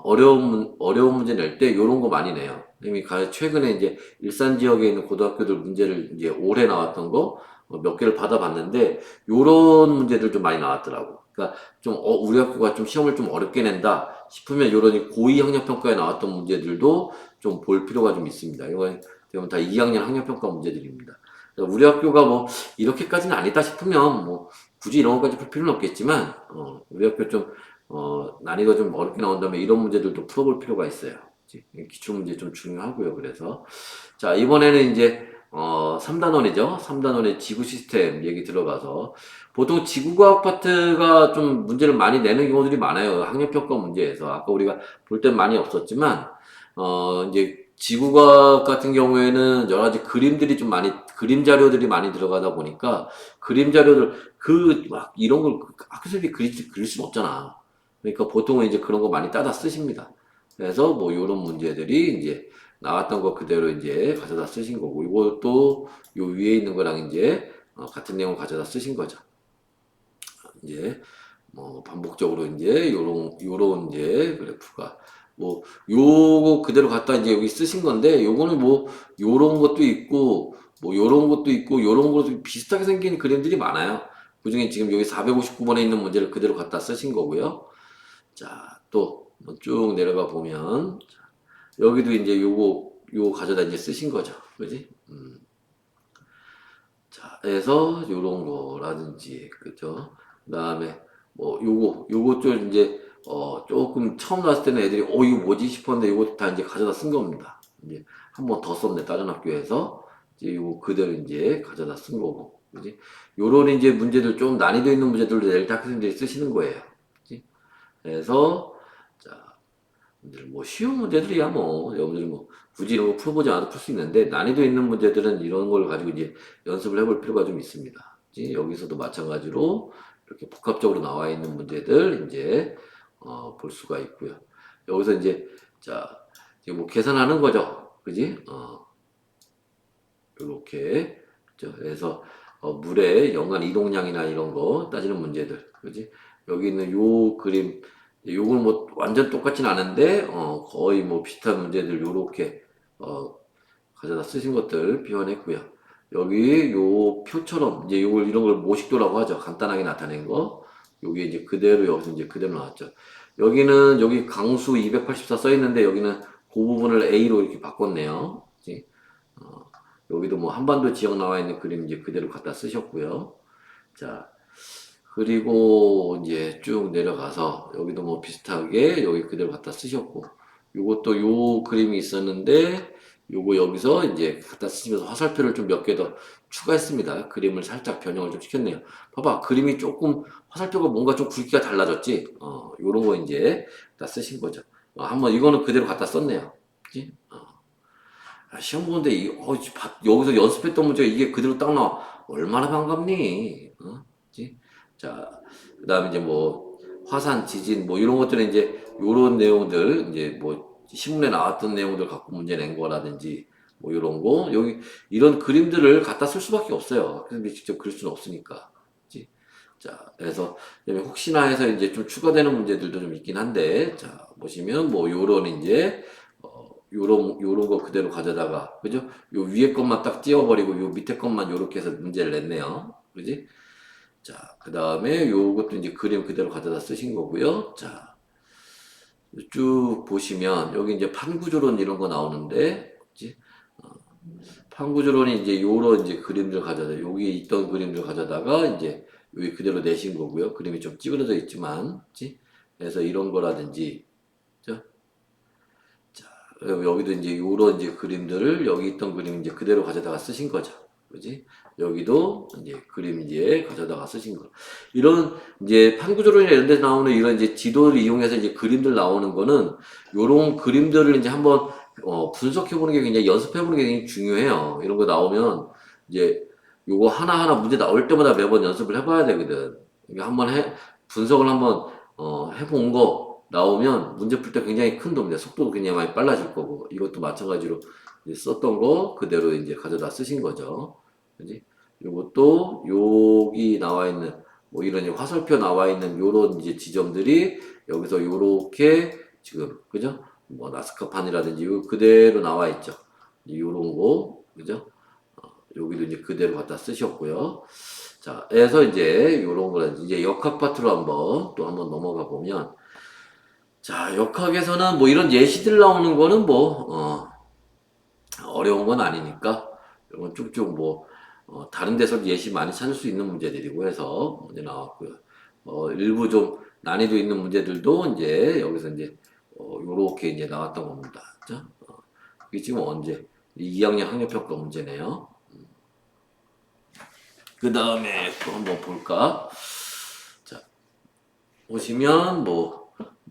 어려운 문제 낼 때 요런 거 많이 내요. 선생님이 최근에 이제 일산 지역에 있는 고등학교들 문제를 이제 올해 나왔던 거 몇 개를 받아봤는데 요런 문제들 좀 많이 나왔더라고. 그러니까 좀 우리 학교가 좀 시험을 좀 어렵게 낸다 싶으면 요런 고2 학력평가에 나왔던 문제들도 좀 볼 필요가 좀 있습니다. 이건 대부분 다 2학년 학력평가 문제들입니다. 우리 학교가 뭐 이렇게까지는 아니다 싶으면 뭐 굳이 이런 것까지 풀 필요는 없겠지만 우리 학교 좀 난이도가 좀 어렵게 나온다면 이런 문제들도 풀어볼 필요가 있어요. 기출문제 좀 중요하고요. 그래서 자 이번에는 이제 3단원이죠. 3단원의 지구 시스템 얘기 들어가서 보통 지구과학 파트가 좀 문제를 많이 내는 경우들이 많아요. 학력평가 문제에서 아까 우리가 볼 땐 많이 없었지만 이제 지구과학 같은 경우에는 여러 가지 그림들이 좀 많이 그림 자료들이 많이 들어가다 보니까 그림 자료들 그 막 이런 걸 학생들이 그릴 수는 없잖아. 그러니까 보통은 이제 그런 거 많이 따다 쓰십니다. 그래서 뭐 이런 문제들이 이제 나왔던 거 그대로 이제 가져다 쓰신 거고 이것도 요 위에 있는 거랑 이제 같은 내용 가져다 쓰신 거죠. 이제 뭐 반복적으로 이제 요런 이제 그래프가 뭐 요거 그대로 갖다 이제 여기 쓰신 건데 요거는 뭐 요런 것도 있고 뭐 요런 것도 있고 요런 것도 비슷하게 생긴 그림들이 많아요. 그중에 지금 여기 459번에 있는 문제를 그대로 갖다 쓰신 거고요. 자, 또 쭉 내려가 보면 여기도 이제 요거 가져다 이제 쓰신 거죠. 그지? 자, 해서 요런 거라든지 그죠? 그다음에 뭐 요거 좀 이제 조금 처음 나왔을 때는 애들이 이거 뭐지 싶었는데 요거 다 이제 가져다 쓴 겁니다. 이제 한 번 더 썼네 다른 학교에서 이제 요거 그대로 이제 가져다 쓴 거고 그지? 요런 이제 문제들 좀 난이도 있는 문제들을 낼 때 학생들이 쓰시는 거예요. 그지? 그래서 자 뭐 쉬운 문제들이야 뭐 여러분들이 뭐 굳이 이런 거 풀어보지 않아도 풀 수 있는데 난이도 있는 문제들은 이런 걸 가지고 이제 연습을 해볼 필요가 좀 있습니다. 이제 여기서도 마찬가지로 이렇게 복합적으로 나와 있는 문제들 이제 볼 수가 있고요. 여기서 이제 자 이제 뭐 계산하는 거죠, 그지? 이렇게 그래서 물의 연간 이동량이나 이런 거 따지는 문제들, 그지? 여기 있는 요 그림, 요건 뭐 완전 똑같진 않은데 거의 뭐 비슷한 문제들 요렇게 어, 가져다 쓰신 것들 비워냈고요. 여기 요 표처럼 이제 요걸 이런 걸 모식도라고 하죠. 간단하게 나타낸 거. 요게 이제 그대로 여기서 이제 그대로 나왔죠. 여기는 여기 강수 284 써 있는데 여기는 그 부분을 A로 이렇게 바꿨네요. 그치? 여기도 뭐 한반도 지역 나와 있는 그림 이제 그대로 갖다 쓰셨고요. 자, 그리고 이제 쭉 내려가서 여기도 뭐 비슷하게 여기 그대로 갖다 쓰셨고, 요것도 요 그림이 있었는데, 요거 여기서 이제 갖다 쓰시면서 화살표를 좀 몇 개 더 추가했습니다. 그림을 살짝 변형을 좀 시켰네요. 봐봐, 그림이 조금 화살표가 뭔가 좀 굵기가 달라졌지? 요런 거 이제 다 쓰신 거죠. 한번 이거는 그대로 갖다 썼네요. 그치? 시험 보는데 여기서 연습했던 문제가 이게 그대로 딱 나와. 얼마나 반갑니? 그치? 자, 그 다음에 이제 뭐, 화산, 지진, 뭐, 이런 것들은 이제, 요런 내용들, 이제 뭐, 신문에 나왔던 내용들 갖고 문제 낸 거라든지, 뭐, 요런 거, 여기, 이런 그림들을 갖다 쓸 수밖에 없어요. 근데 직접 그릴 수는 없으니까. 그치? 자, 그래서, 혹시나 해서 이제 좀 추가되는 문제들도 좀 있긴 한데, 자, 보시면, 뭐, 요런 이제, 요런 거 그대로 가져다가, 그죠? 요 위에 것만 딱 띄워버리고, 요 밑에 것만 요렇게 해서 문제를 냈네요. 그지? 자, 그 다음에 요것도 이제 그림 그대로 가져다 쓰신 거고요. 자, 쭉 보시면 여기 이제 판구조론 이런 거 나오는데, 그치? 어, 판구조론이 이제 요런 이제 그림들 가져다 여기 있던 그림들 가져다가 이제 여기 그대로 내신 거고요. 그림이 좀 찌그러져 있지만, 그치? 그래서 이런 거라든지, 그죠? 자, 여기도 이제 요런 이제 그림들을 여기 있던 그림 이제 그대로 가져다가 쓰신 거죠. 그지? 여기도 이제 그림 이제 가져다가 쓰신 거. 이런 이제 판구조론이나 이런 데서 나오는 이런 이제 지도를 이용해서 이제 그림들 나오는 거는 요런 그림들을 이제 한번 분석해 보는 게 굉장히 연습해 보는 게 굉장히 중요해요. 이런 거 나오면 이제 요거 하나하나 문제 나올 때마다 매번 연습을 해봐야 되거든. 이게 한번 분석을 한번 해본 거 나오면 문제 풀 때 굉장히 큰 도움이 돼. 속도도 굉장히 많이 빨라질 거고 이것도 마찬가지로 이제 썼던 거 그대로 이제 가져다 쓰신 거죠. 그지? 요것도 여기 나와 있는 뭐 이런 화살표 나와 있는 요런 이제 지점들이 여기서 요렇게 지금 그죠? 뭐 나스카판이라든지 요 그대로 나와 있죠. 요런 거 그죠? 여기도 이제 그대로 갖다 쓰셨고요. 자, 해서 이제 요런 거는 이제 역학 파트로 한번 넘어가 보면 자, 역학에서는 뭐 이런 예시들 나오는 거는 어려운 건 아니니까 이건 쭉쭉 다른 데서 예시 많이 찾을 수 있는 문제들이고 해서 문제 나왔고요. 일부 좀 난이도 있는 문제들도 이제 여기서 이제 요렇게 이제 나왔던 겁니다. 그죠? 이게 지금 언제? 2학년 학력평가 문제네요. 그 다음에 또 한번 볼까? 자, 보시면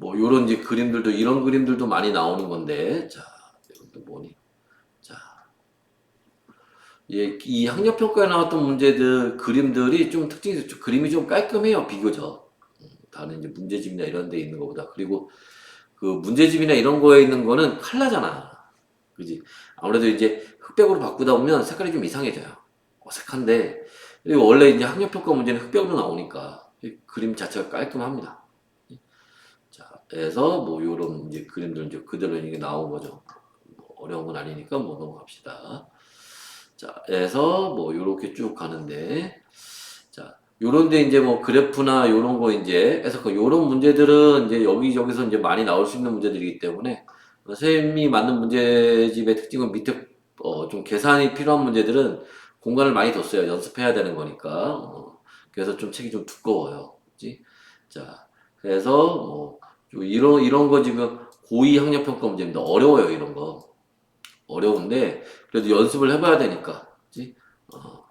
요런 이제 그림들도 이런 그림들도 많이 나오는 건데 자, 이것도 뭐니? 자, 예, 이 학력평가에 나왔던 문제들 그림들이 좀 특징이 있죠. 그림이 좀 깔끔해요, 비교적. 다른 이제 문제집이나 이런 데 있는 것보다. 그리고 그 문제집이나 이런 거에 있는 거는 칼라잖아. 그지? 아무래도 이제 흑백으로 바꾸다 보면 색깔이 좀 이상해져요. 어색한데, 그리고 원래 이제 학력평가 문제는 흑백으로 나오니까 그림 자체가 깔끔합니다. 자, 그래서 요런 이제 그림들 이제 그대로 이게 나온 거죠. 어려운 건 아니니까 넘어갑시다. 자, 그래서 요렇게 쭉 가는데, 자, 요런데 이제 그래프나 요런 거 이제 해서 요런 문제들은 이제 여기저기서 이제 많이 나올 수 있는 문제들이기 때문에 선생님이 만든 문제집의 특징은 밑에 좀 계산이 필요한 문제들은 공간을 많이 뒀어요. 연습해야 되는 거니까. 그래서 좀 책이 좀 두꺼워요. 그지? 자, 그래서 이런 거 지금 고2 학력평가 문제입니다. 어려워요, 이런 거. 어려운데 그래도 연습을 해봐야 되니까. 그지?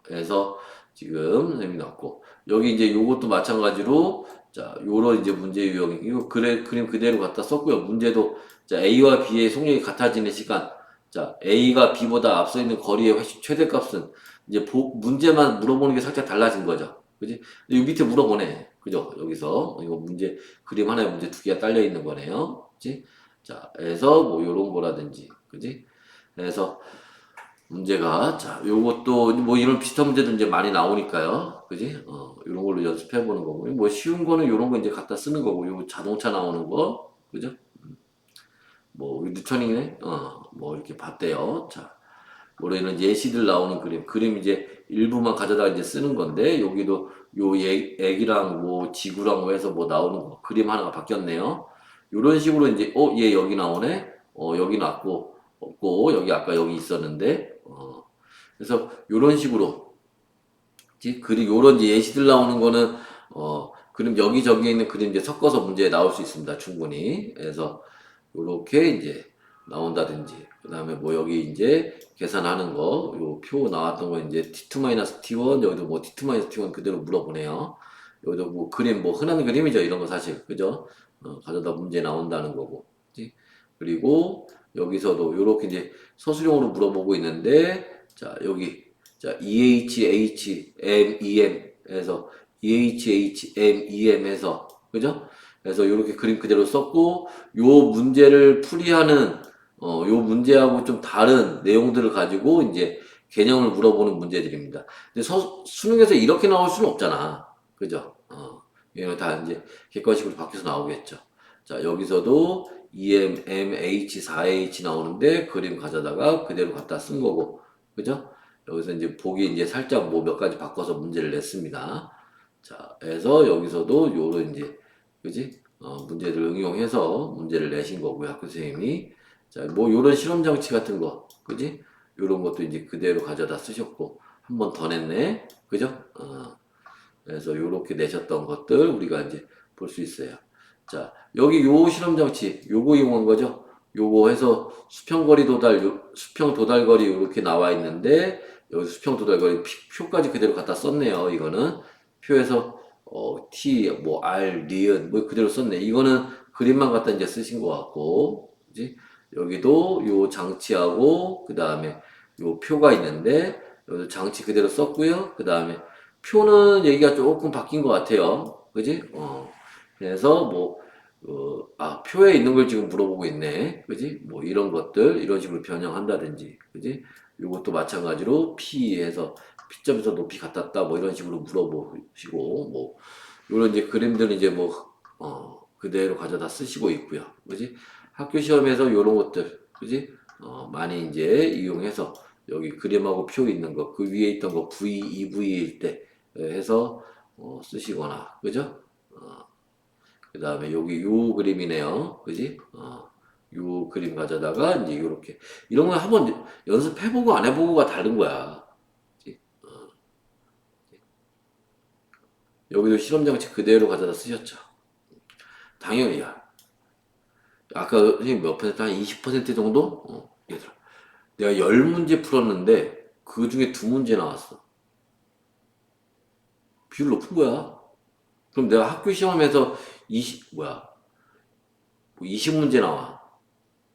그래서 지금 선생님이 나왔고 여기 이제 요것도 마찬가지로 자 요런 이제 문제 유형 이거 그림 그대로 갖다 썼고요. 문제도 자 A와 B의 속력이 같아지는 시간 자 A가 B보다 앞서 있는 거리의 최대값은 이제 문제만 물어보는 게 살짝 달라진 거죠. 그지? 이 밑에 물어보네. 그죠? 여기서 이거 문제 그림 하나에 문제 두 개가 딸려 있는 거네요. 그지? 자, 그래서 요런 거라든지 그지? 그래서 문제가 자 요것도 이런 비슷한 문제도 이제 많이 나오니까요 그지 이런 걸로 연습해 보는 거고 쉬운 거는 요런 거 이제 갖다 쓰는 거고 요 자동차 나오는 거 그죠 뉴턴이네 이렇게 봤대요 자 이런 예시들 나오는 그림 이제 일부만 가져다 이제 쓰는 건데 여기도 요 액이랑 지구랑 해서 나오는 거 그림 하나가 바뀌었네요 요런 식으로 이제 얘 여기 나오네 여기 나왔고 없고 여기 아까 여기 있었는데 그래서 요런 식으로 그리고 요런 이제 예시들 나오는 거는 그림 여기저기 있는 그림 이제 섞어서 문제에 나올 수 있습니다 충분히 그래서 요렇게 이제 나온다든지 그 다음에 여기 이제 계산하는 거 요 표 나왔던 거 이제 t2-t1 여기도 t2-t1 그대로 물어보네요 여기도 그림 흔한 그림이죠 이런 거 사실 그죠 가져다 문제 나온다는 거고 그치? 그리고 여기서도 요렇게 이제 서술형으로 물어보고 있는데 자 여기 자 EHHMEM 해서 EHHMEM 해서 그죠? 그래서 요렇게 그림 그대로 썼고 요 문제를 풀이하는 요 문제하고 좀 다른 내용들을 가지고 이제 개념을 물어보는 문제들입니다. 근데 수능에서 이렇게 나올 수는 없잖아. 그죠? 이거 다 이제 객관식으로 바뀌어서 나오겠죠. 자, 여기서도 EM, M, H, 4H 나오는데 그림 가져다가 그대로 갖다 쓴 거고. 그죠? 여기서 이제 보기 이제 살짝 몇 가지 바꿔서 문제를 냈습니다. 자, 해서 여기서도 요런 이제, 그지? 문제들 응용해서 문제를 내신 거고요. 학교 선생님이. 자, 요런 실험 장치 같은 거. 그지? 요런 것도 이제 그대로 가져다 쓰셨고. 한 번 더 냈네. 그죠? 그래서 요렇게 내셨던 것들 우리가 이제 볼 수 있어요. 자, 여기 요 실험 장치, 요거 이용한 거죠. 요거 해서 수평 도달거리 요렇게 나와 있는데 여기 수평 도달 거리 표까지 그대로 갖다 썼네요. 이거는 표에서 T 뭐 R 니은 뭐 그대로 썼네. 이거는 그림만 갖다 이제 쓰신 것 같고, 그지? 여기도 요 장치하고 그 다음에 요 표가 있는데 여기도 장치 그대로 썼고요. 그 다음에 표는 얘기가 조금 바뀐 것 같아요. 그지? 그래서 뭐 표에 있는 걸 지금 물어보고 있네. 그지? 뭐 이런 것들 이런 식으로 변형한다든지, 그지? 요것도 마찬가지로 P에서 P점에서 높이 같았다 뭐 이런 식으로 물어보시고, 뭐 요런 이제 그림들은 이제 뭐 그대로 가져다 쓰시고 있고요. 그지? 학교 시험에서 요런 것들, 그지? 많이 이제 이용해서 여기 그림하고 표 있는 거, 그 위에 있던 거 V, EV일 때 해서 쓰시거나, 그죠? 그 다음에 여기 요 그림이네요. 그지? 요 그림 가져다가 이제 요렇게. 이런 거 한번 연습해보고 안 해보고가 다른 거야. 그지? 여기도 실험장치 그대로 가져다 쓰셨죠. 당연히, 야. 아까 선생님 몇 퍼센트? 한 20% 정도? 얘들아. 내가 10문제 풀었는데, 그 중에 2문제 나왔어. 비율 높은 거야. 그럼 내가 학교 시험에서 20문제 나와.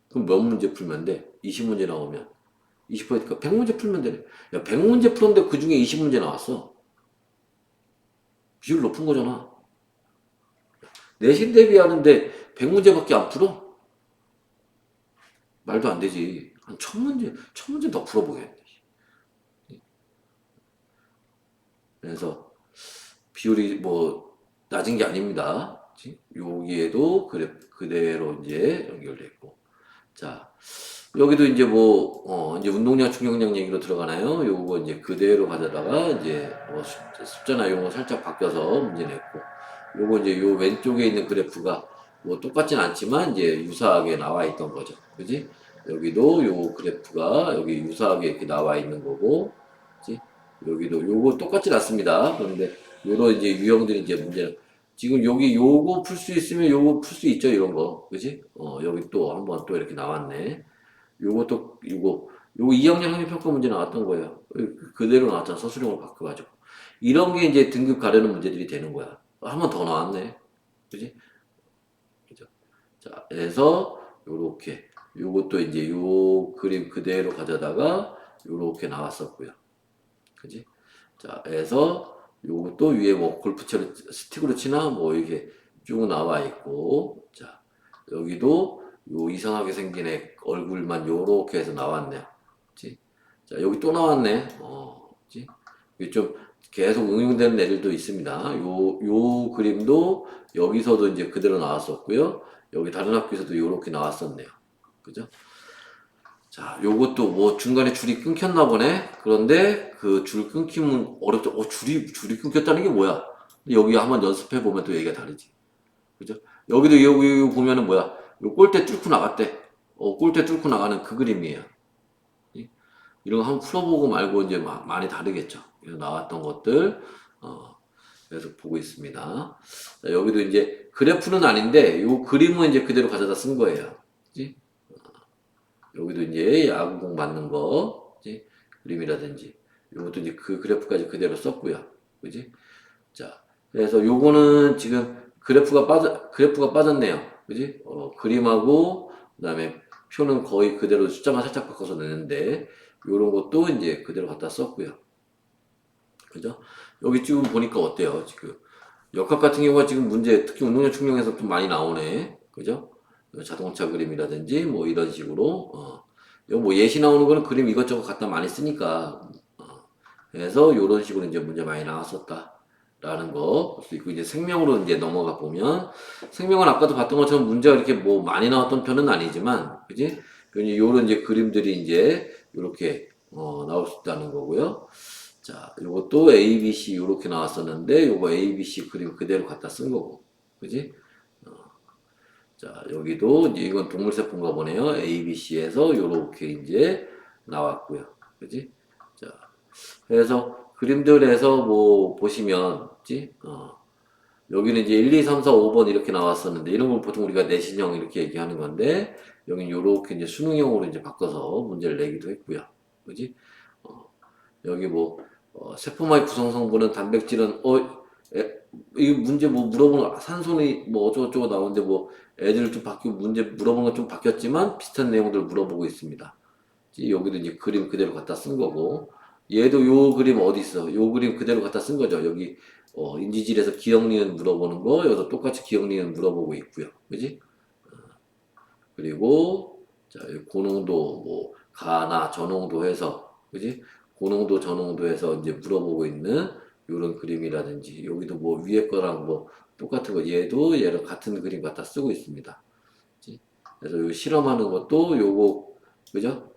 그럼 몇 문제 풀면 돼? 20문제 나오면. 20%니까 100문제 풀면 되네. 야, 100문제 풀었는데 그 중에 20문제 나왔어. 비율 높은 거잖아. 내신 대비하는데 100문제밖에 안 풀어? 말도 안 되지. 한 1000문제 더 풀어보겠네. 그래서 비율이 뭐 낮은 게 아닙니다. 여기에도 그대로 이제 연결됐고. 자, 여기도 이제 이제 운동량, 충격량 얘기로 들어가나요? 요거 이제 그대로 가져다가 이제 뭐 숫자나 이런 거 살짝 바뀌어서 문제 냈고. 요거 이제 요 왼쪽에 있는 그래프가 뭐 똑같진 않지만 이제 유사하게 나와 있던 거죠. 그지? 여기도 요 그래프가 여기 유사하게 이렇게 나와 있는 거고, 그지? 여기도 요거 똑같진 않습니다. 그런데 요런 이제 유형들이 이제 문제는 지금 여기 요거 풀 수 있으면 요거 풀 수 있죠, 이런 거. 그지? 여기 또 한번 또 이렇게 나왔네. 요거 2학년 학력평가 문제 나왔던 거예요. 그대로 나왔잖아. 서술형으로 바꿔가지고. 이런 게 이제 등급 가려는 문제들이 되는 거야. 한 번 더 나왔네. 그지? 그죠? 자, 그래서 요렇게. 요것도 이제 요 그림 그대로 가져다가 요렇게 나왔었고요. 그지? 자, 그래서 요것도 위에 뭐 골프채로 스틱으로 치나 뭐 이게 쭉 나와 있고, 자, 여기도 요 이상하게 생긴 애 얼굴만 요렇게 해서 나왔네요. 그치? 자, 여기 또 나왔네. 그치? 이게 좀 계속 응용되는 애들도 있습니다. 요 그림도 여기서도 이제 그대로 나왔었고요. 여기 다른 학교에서도 요렇게 나왔었네요. 그죠? 자, 요것도 뭐 중간에 줄이 끊겼나 보네. 그런데 그 줄 끊기면 어렵죠. 줄이 끊겼다는 게 뭐야? 여기 한번 연습해 보면 또 얘기가 다르지. 그죠? 여기도 여기 보면은 뭐야? 요 골대 뚫고 나갔대. 골대 뚫고 나가는 그 그림이에요. 이런 거 한번 풀어보고 말고 이제 많이 다르겠죠. 그래서 나왔던 것들, 계속 보고 있습니다. 자, 여기도 이제 그래프는 아닌데, 요 그림은 이제 그대로 가져다 쓴 거예요. 그지? 여기도 이제 야구공 맞는 거, 그지? 그림이라든지, 요것도 이제 그 그래프까지 그대로 썼고요. 그지? 자, 그래서 요거는 지금 그래프가 빠졌네요. 그지? 그림하고, 그 다음에 표는 거의 그대로 숫자만 살짝 바꿔서 내는데, 요런 것도 이제 그대로 갖다 썼고요. 그죠? 여기 지금 보니까 어때요? 지금 역학 같은 경우가 지금 문제, 특히 운동량 측량에서 좀 많이 나오네. 그죠? 자동차 그림이라든지 뭐 이런 식으로 여기 뭐 예시 나오는 거는 그림 이것저것 갖다 많이 쓰니까 그래서 이런 식으로 이제 문제 많이 나왔었다라는 거 볼 수 있고, 이제 생명으로 이제 넘어가 보면 생명은 아까도 봤던 것처럼 문제가 이렇게 뭐 많이 나왔던 편은 아니지만, 그지? 요런 이제 그림들이 이제 이렇게 나올 수 있다는 거고요. 자, 요것도 A, B, C 이렇게 나왔었는데 요거 A, B, C 그림 그대로 갖다 쓴 거고, 그지? 자, 여기도 이제 이건 동물세포인가 보네요. A, B, C에서 요렇게 이제 나왔고요. 그지? 자, 그래서 그림들에서 뭐 보시면, 그지? 여기는 이제 1, 2, 3, 4, 5번 이렇게 나왔었는데, 이런 걸 보통 우리가 내신형 이렇게 얘기하는 건데, 여기는 요렇게 이제 수능형으로 이제 바꿔서 문제를 내기도 했고요. 그지? 어, 여기 뭐 세포마의 구성 성분은 단백질은 이 문제 뭐 물어보는 산소는 뭐 어쩌고저쩌고 나오는데 뭐 애들 좀 바뀌고 문제 물어보는 건 좀 바뀌었지만 비슷한 내용들을 물어보고 있습니다. 여기도 이제 그림 그대로 갖다 쓴 거고 얘도 요 그림 어디 있어? 요 그림 그대로 갖다 쓴 거죠. 여기 인지질에서 기억니은 물어보는 거 여기서 똑같이 기억니은 물어보고 있고요. 그지? 그리고 자, 고농도 뭐 가나 저농도 해서 그지? 고농도 저농도 해서 이제 물어보고 있는 요런 그림이라든지 여기도 뭐 위에 거랑 뭐 똑같은 거 얘도 얘랑 같은 그림 갖다 쓰고 있습니다. 그지? 그래서 요 실험하는 것도 요거 그죠?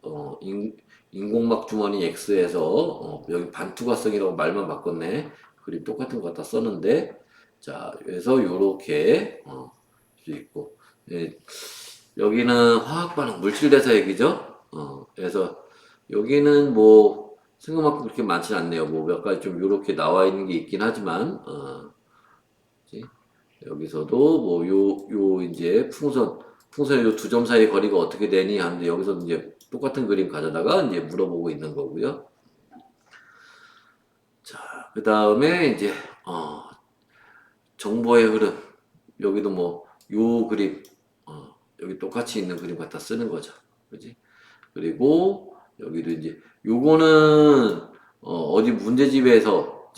인공막 주머니 X에서 여기 반투과성이라고 말만 바꿨네. 그림 똑같은 거 갖다 썼는데 자, 그래서 요렇게 수 있고 예, 여기는 화학 반응 물질 대사 얘기죠. 그래서 여기는 뭐 생각만큼 그렇게 많진 않네요. 뭐 몇 가지 좀 요렇게 나와 있는 게 있긴 하지만 그치? 여기서도 뭐 요 이제 풍선의 요 두 점 사이 거리가 어떻게 되니 하는데 여기서 이제 똑같은 그림 가져다가 이제 물어보고 있는 거고요. 자, 그 다음에 이제 정보의 흐름 여기도 뭐 요 그림 여기 똑같이 있는 그림 갖다 쓰는 거죠. 그지? 그리고 여기도 이제 요거는 어디 문제집에서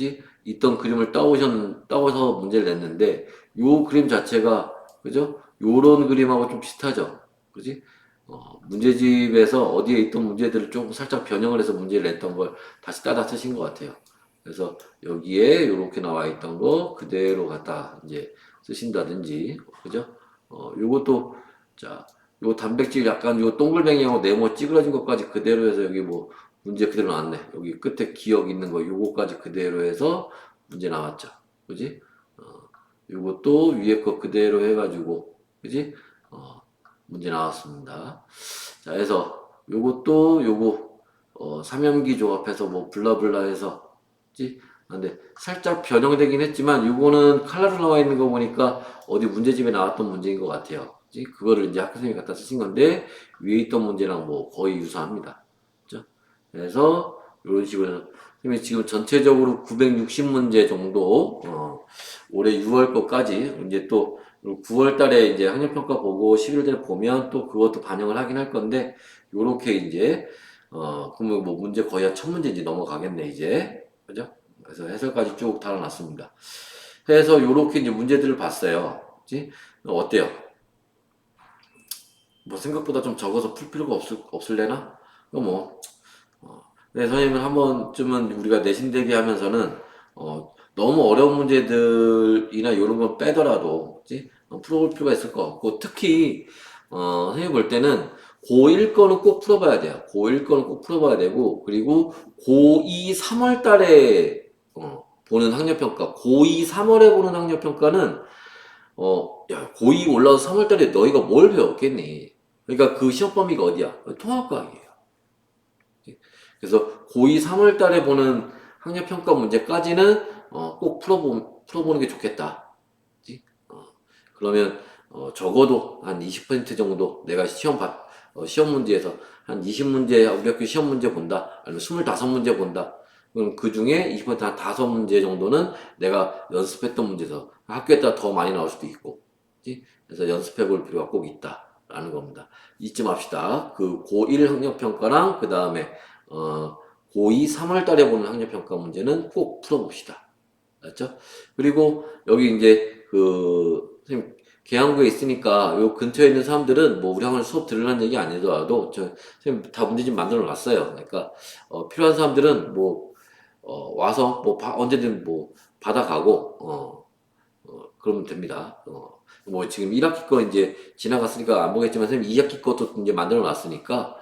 있던 그림을 따오서 문제를 냈는데 요 그림 자체가 그죠? 요런 그림하고 좀 비슷하죠. 그지? 문제집에서 어디에 있던 문제들을 좀 살짝 변형을 해서 문제를 냈던 걸 다시 따라 쓰신 것 같아요. 그래서 여기에 요렇게 나와 있던 거 그대로 갖다 이제 쓰신다든지 그죠? 요것도 자, 요 단백질 약간 요 동글뱅이하고 네모 찌그러진 것까지 그대로 해서 여기 뭐 문제 그대로 나왔네. 여기 끝에 기억 있는 거 요거까지 그대로 해서 문제 나왔죠. 그지? 어, 요것도 위에 거 그대로 해가지고 그지? 문제 나왔습니다. 자, 그래서 요것도 요거 삼염기 조합해서 뭐 블라블라 해서 그지? 근데 살짝 변형되긴 했지만 요거는 칼라로 나와 있는 거 보니까 어디 문제집에 나왔던 문제인 것 같아요. 그지? 그거를 이제 학교 선생님이 갖다 쓰신 건데 위에 있던 문제랑 뭐 거의 유사합니다. 그죠? 그래서 이런 식으로 선생님이 지금 전체적으로 960문제 정도 올해 6월 거까지 이제 또 9월 달에 이제 학력평가 보고 11월 달에 보면 또 그것도 반영을 하긴 할 건데 요렇게 이제 그러면 뭐 문제 거의 한 1000문제 이제 넘어가겠네 이제 그죠? 그래서 해설까지 쭉 달아놨습니다. 해서 요렇게 이제 문제들을 봤어요. 그치? 어때요? 뭐 생각보다 좀 적어서 풀 필요가 없을래나? 뭐 네, 선생님은 한 번쯤은 우리가 내신 대비 하면서는 너무 어려운 문제들이나 이런 건 빼더라도 그치? 풀어볼 필요가 있을 것 같고 특히 선생님 볼 때는 고1 거는 꼭 풀어봐야 돼요. 고1 거는 꼭 풀어봐야 되고 그리고 고2 3월 달에 보는 학력평가 고2 3월에 보는 학력평가는 야, 고2 올라서 3월 달에 너희가 뭘 배웠겠니? 그러니까 그 시험 범위가 어디야? 통합과학이에요. 그래서 고2 3월 달에 보는 학력평가 문제까지는 꼭 풀어보는 게 좋겠다. 그치? 그러면 적어도 한 20% 정도 내가 시험 문제에서 한 20문제 우리 학교 시험 문제 본다. 아니면 25문제 본다. 그럼 그 중에 20%한 5문제 정도는 내가 연습했던 문제에서 학교에 따라 더 많이 나올 수도 있고. 그치? 그래서 연습해 볼 필요가 꼭 있다라는 겁니다. 잊지 맙시다. 그 고1 학력평가랑 그 다음에 고2 3월 달에 보는 학력평가 문제는 꼭 풀어봅시다. 알았죠? 그리고 여기 이제 선생님 계양구에 있으니까 요 근처에 있는 사람들은 뭐 우리 학원 수업 들으라는 얘기 아니더라도 선생님 다 문제집 만들어 놨어요. 그러니까 필요한 사람들은 뭐 와서 뭐 언제든 뭐 받아가고 그러면 됩니다. 뭐 지금 1학기 거 이제 지나갔으니까 안 보겠지만 선생님 2학기 것도 이제 만들어 놨으니까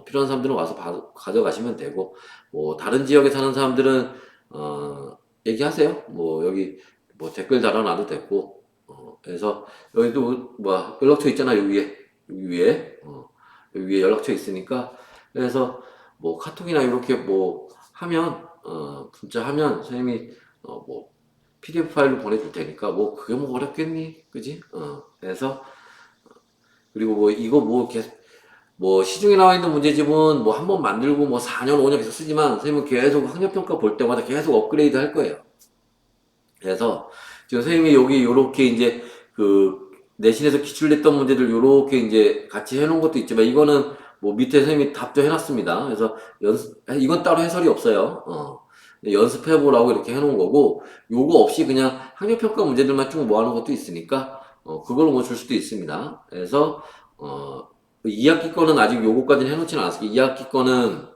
필요한 사람들은 와서 가져가시면 되고 뭐 다른 지역에 사는 사람들은 얘기하세요. 뭐 여기 뭐 댓글 달아놔도 됐고 그래서 여기도 뭐 연락처 있잖아 여기 위에 여기 위에 연락처 있으니까 그래서 뭐 카톡이나 이렇게 뭐 하면 문자 하면 선생님이 뭐 PDF 파일로 보내줄 테니까 뭐 그게 뭐 어렵겠니 그지 그래서 그리고 뭐 이거 뭐 뭐 시중에 나와 있는 문제집은 뭐 한 번 만들고 뭐 4년, 5년 계속 쓰지만 선생님은 계속 학력평가 볼 때마다 계속 업그레이드 할 거예요. 그래서 지금 선생님이 여기 요렇게 이제 그 내신에서 기출됐던 문제들 요렇게 이제 같이 해놓은 것도 있지만 이거는 뭐 밑에 선생님이 답도 해놨습니다. 그래서 이건 따로 해설이 없어요. 연습해보라고 이렇게 해놓은 거고 요거 없이 그냥 학력평가 문제들만 쭉 모아놓은 것도 있으니까 그걸로 뭐 줄 수도 있습니다. 그래서 2학기 거는 아직 요거까지는 해놓지는 않았어요. 2학기 거는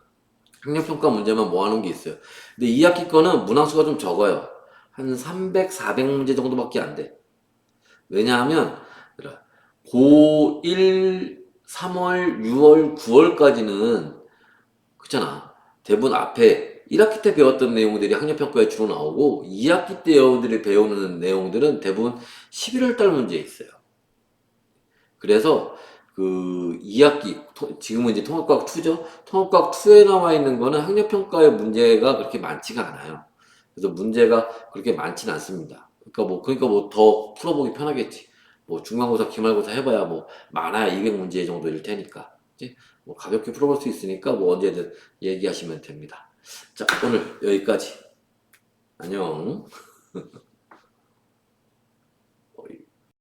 학력평가 문제만 모아놓은 게 있어요. 근데 2학기 거는 문항수가 좀 적어요. 한 300, 400문제 정도밖에 안 돼. 왜냐하면 고1, 3월, 6월, 9월까지는 그렇잖아. 대부분 앞에 1학기 때 배웠던 내용들이 학력평가에 주로 나오고 2학기 때 여러분들이 배우는 내용들은 대부분 11월 달 문제에 있어요. 그래서 그 2학기 지금은 이제 통합과학 2죠. 통합과학 2에 나와 있는 거는 학력평가의 문제가 그렇게 많지가 않아요. 그래서 문제가 그렇게 많지는 않습니다. 그러니까 뭐 더 풀어보기 편하겠지. 뭐 중간고사, 기말고사 해봐야 뭐 많아야 200문제 정도일 테니까. 그치? 뭐 가볍게 풀어볼 수 있으니까 뭐 언제든 얘기하시면 됩니다. 자, 오늘 여기까지. 안녕.